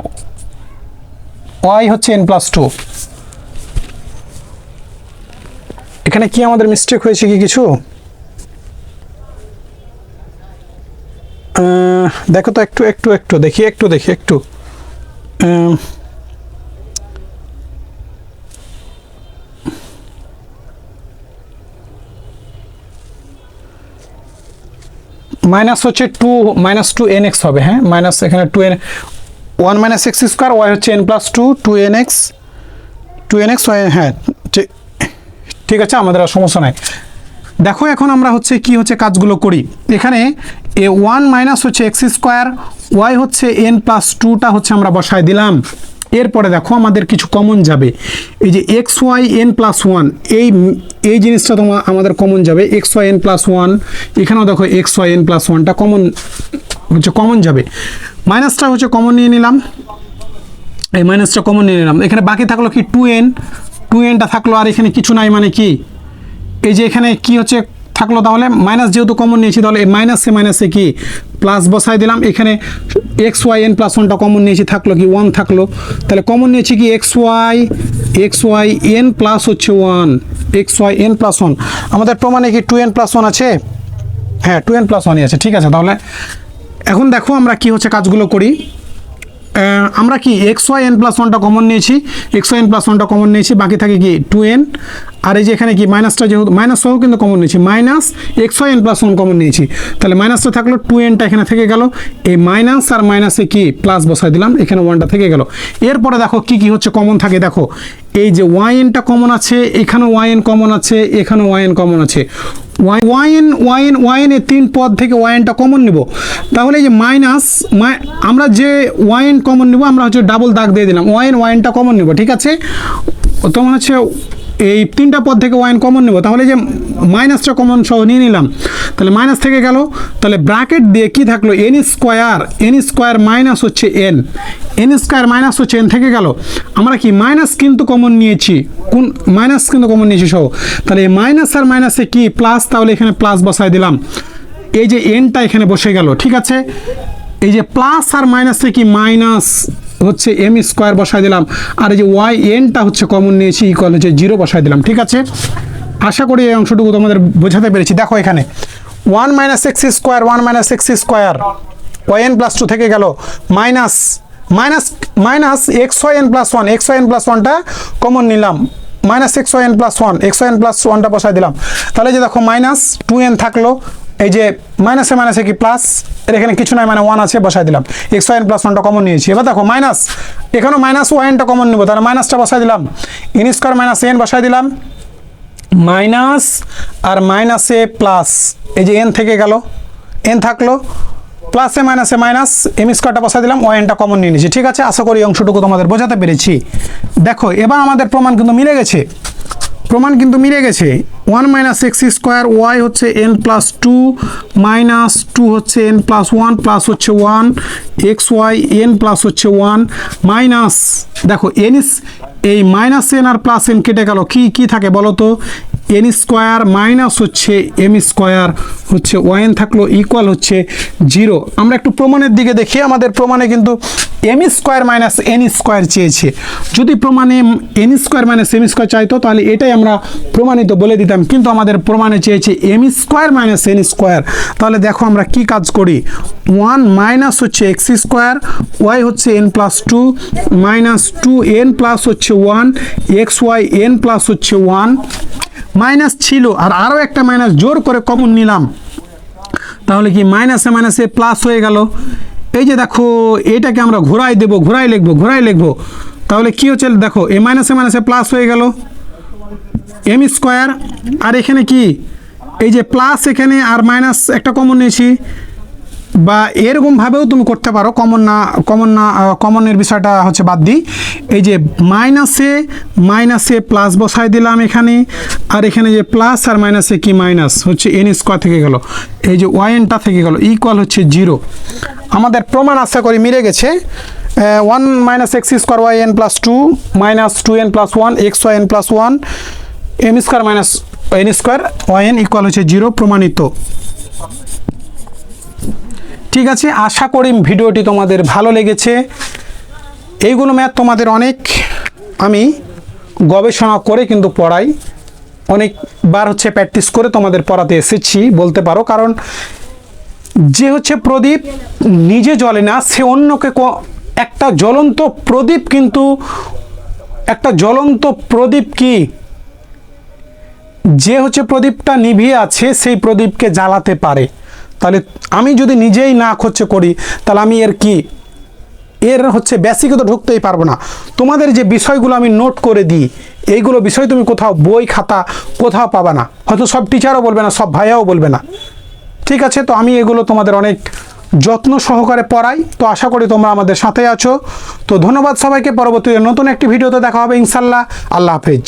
ওয়াই হচ্ছে এন প্লাস 2। এখানে কি আমাদের মিস্টেক হয়েছে কি কিছু, দেখো তো একটু দেখি একটু মাইনাস হচ্ছে 2 এন এক্স হবে, হ্যাঁ মাইনাস এখানে 2 n 1 minus x square, y হচ্ছে n plus 2 n x y, হ্যাঁ ঠিক আছে, আমাদের আর সমস্যা নাই। দেখো এখন আমরা হচ্ছে কি হচ্ছে কাজগুলো করি, এখানে এ 1 মাইনাস হচ্ছে এক্স স্কোয়ার, ওয়াই হচ্ছে এন প্লাস 2টা হচ্ছে আমরা বসাই দিলাম। এরপরে দেখো আমাদের কিছু কমন যাবে, এই যে এক্স ওয়াই এন প্লাস 1, এই জিনিসটা তোমার আমাদের কমন যাবে, এক্স ওয়াই এন প্লাস 1, এখানেও দেখো এক্স ওয়াই এন প্লাস 1টা কমন যাবে, মাইনাসটা হচ্ছে কমন নিয়ে নিলাম, এই মাইনাসটা কমন নিয়ে নিলাম, এখানে বাকি থাকলো কি 2nটা থাকলো, আর এখানে কিছু নাই, মানে কি এই যে এখানে কি হচ্ছে থাকলো, তাহলে মাইনাস যেহেতু কমন নিয়েছি তাহলে মাইনাসে কি প্লাস বসাই দিলাম, এখানে এক্স ওয়াই এন প্লাস 1টা কমন নিয়েছি, থাকলো কি 1 থাকলো, তাহলে কমন নিয়েছি কি এক্স ওয়াই এন প্লাস হচ্ছে 1, এক্স ওয়াই এন প্লাস 1, আমাদের প্রমাণে কি 2n প্লাস 1 আছে, হ্যাঁ 2n প্লাস 1ই আছে। ঠিক আছে, তাহলে এখন দেখো আমরা কি হচ্ছে কাজগুলো করি, আমরা কি এক্স ওয়াই এন প্লাস 1টা কমন নিয়েছি, বাকি থাকে কি 2n, আর এই যে এখানে কি মাইনাসটা যেহেতু মাইনাস সহ কিন্তু কমন নিয়েছি, minus x y n plus 1 common নিয়েছি, তাহলে মাইনাসটা থাকলো, 2nটা এখানে থেকে গেল, এই মাইনাস আর মাইনাসে কি প্লাস বসাই দিলাম, এখানে 1টা থেকে গেল। এরপরে দেখো কি হচ্ছে কমন থাকে, দেখো এই যে ওয়াই এনটা কমন আছে, এখানেও ওয়াই এন কমন আছে, এখানেও ওয়াই এন কমন আছে, ওয়াই এন এর 3 পদ থেকে ওয়াই এনটা কমন নিব, তাহলে এই যে মাইনাস আমরা যে ওয়াই এন কমন নিব, আমরা হচ্ছে ডাবল দাগ দিয়ে দিলাম, ওয়াই এনটা কমন নিব। ঠিক আছে, তখন হচ্ছে এই 3টা পদ থেকে ওয়াই এন কমন নেব, তাহলে যে মাইনাসটা কমন সহ নিয়ে নিলাম, তাহলে মাইনাস থেকে গেল, তাহলে ব্র্যাকেট দিয়ে কি থাকলো এন স্কোয়ার মাইনাস হচ্ছে এন স্কোয়ার মাইনাস হচ্ছে এন থেকে গেল, আমরা কি মাইনাস কিন্তু কমন নিয়েছি, সহ, তাহলে মাইনাস আর মাইনাসে কি প্লাস, তাহলে এখানে প্লাস বসাই দিলাম, এই যে এনটা এখানে বসে গেল। ঠিক আছে, এই যে প্লাস আর মাইনাসে কি মাইনাস হচ্ছে এম স্কোয়ার বসাই দিলাম, আর এই যে ওয়াই এনটা হচ্ছে কমন নিয়েছি, ইকুয়াল হচ্ছে 0 বসাই দিলাম। ঠিক আছে, আশা করি এই অংশটুকু তোমাদের বোঝাতে পেরেছি। দেখো এখানে 1 minus x square y n plus 2 থেকে গেল, minus x y n plus 1টা কমন নিলাম, minus x y n plus 1টা বসাই দিলাম, তাহলে যে দেখো মাইনাস 2n থাকলো, এই যে মাইনাসে কি প্লাস, এর এখানে কিছু নাই, মানে 1 আছে বসাই দিলাম, এক্স ওয়াই এন প্লাস 1টা কমন নিয়েছি। এবার দেখো মাইনাস, এখানেও মাইনাস ওয়াই এনটা কমন নিব, তাহলে মাইনাসটা বসাই দিলাম, এন স্কোয়ার মাইনাস এন বসাই দিলাম, মাইনাস আর মাইনাসে প্লাস, এই যে এন থেকে গেল, এন থাকলো, প্লাসে মাইনাসে মাইনাস, এম স্কোয়ারটা বসাই দিলাম, ওয়াই এনটা কমন নিয়ে নিয়েছি। ঠিক আছে, আশা করি এই অংশটুকু তোমাদের বোঝাতে পেরেছি। দেখো এবার আমাদের প্রমাণ কিন্তু মিলে গেছে, 1 মাইনাস এক্স স্কোয়ার, ওয়াই হচ্ছে এন প্লাস 2 মাইনাস 2 হচ্ছে এন প্লাস 1 প্লাস হচ্ছে 1, এক্স ওয়াই এন প্লাস হচ্ছে 1 মাইনাস, দেখো এই মাইনাস এন আর প্লাস এন কেটে গেল, কি থাকে বলো তো, এন স্কোয়ার মাইনাস হচ্ছে এম স্কোয়ার হচ্ছে ওয়াই এন থাকলো, ইকুয়াল হচ্ছে 0। আমরা একটু প্রমাণের দিকে দেখি, আমাদের প্রমাণে কিন্তু m square minus n square চেয়েছে, যদি প্রমাণে n square minus m square চাইতো তাহলে এটাই আমরা প্রমাণিত বলে দিতাম, কিন্তু আমাদের প্রমাণে চেয়েছে m square minus n square. তাহলে দেখো আমরা কি কাজ করি, 1 মাইনাস হচ্ছে এক্স স্কোয়ার, ওয়াই হচ্ছে n plus 2 minus 2n plus হচ্ছে 1, এক্স ওয়াই এন প্লাস হচ্ছে 1, মাইনাস ছিল আর আরও একটা মাইনাস জোর করে কমন নিলাম, তাহলে কি মাইনাসে প্লাস হয়ে গেল। এই যে দেখো এটাকে আমরা ঘোরাই লিখবো, তাহলে কি হচ্ছে দেখো, এ মাইনাসে প্লাস হয়ে গেল এম স্কোয়ার, আর এখানে কি এই যে প্লাস এখানে আর মাইনাস একটা কমন নিয়েছি, বা এরকমভাবেও তুমি করতে পারো, কমনের বিষয়টা হচ্ছে বাদ দিই। এই যে মাইনাসে প্লাস বসাই দিলাম এখানে, আর এখানে যে প্লাস আর মাইনাসে কি মাইনাস হচ্ছে এন স্কোয়ার থেকে গেল, এই যে ওয়াইএনটা থেকে গেল, ইকুয়াল হচ্ছে 0। আমাদের প্রমাণ আশা করি মিলে গেছে। 1 minus x square y n plus 2 minus 2n plus 1 x y n plus 1 m square minus n square y n equal হচ্ছে 0, প্রমাণিত। ঠিক আছে, আশা করি ভিডিওটি তোমাদের ভালো লেগেছে। এইগুলো ম্যাথ তোমাদের অনেক আমি গবেষণা করে কিন্তু পড়াই, অনেকবার হচ্ছে প্র্যাকটিস করে তোমাদের পড়াতে এসেছি বলতে পারো। কারণ যে হচ্ছে প্রদীপ নিজে জ্বলে না, সে অন্যকে একটা জ্বলন্ত প্রদীপ, কিন্তু একটা জ্বলন্ত প্রদীপ কি, যে হচ্ছে প্রদীপটা নিভিয়ে আছে সেই প্রদীপকে জ্বালাতে পারে। তাহলে আমি যদি নিজেই না হচ্ছে করি, তাহলে আমি এর হচ্ছে বেসিকে তো ঢুকতেই পারবো না। তোমাদের যে বিষয়গুলো আমি নোট করে দিই, এইগুলো বিষয় তুমি কোথাও বই খাতা কোথাও পাবে না, হয়তো সব টিচারও বলবে না, সব ভাইয়াও বলবে না। ঠিক আছে, তো আমি এগুলো তোমাদের অনেক যত্ন সহকারে পড়াই, তো আশা করি তোমরা আমাদের সাথে আছো। তো ধন্যবাদ সবাইকে, পরবর্তীতে নতুন একটি ভিডিওতে দেখা হবে ইনশাল্লাহ। আল্লাহ হাফেজ।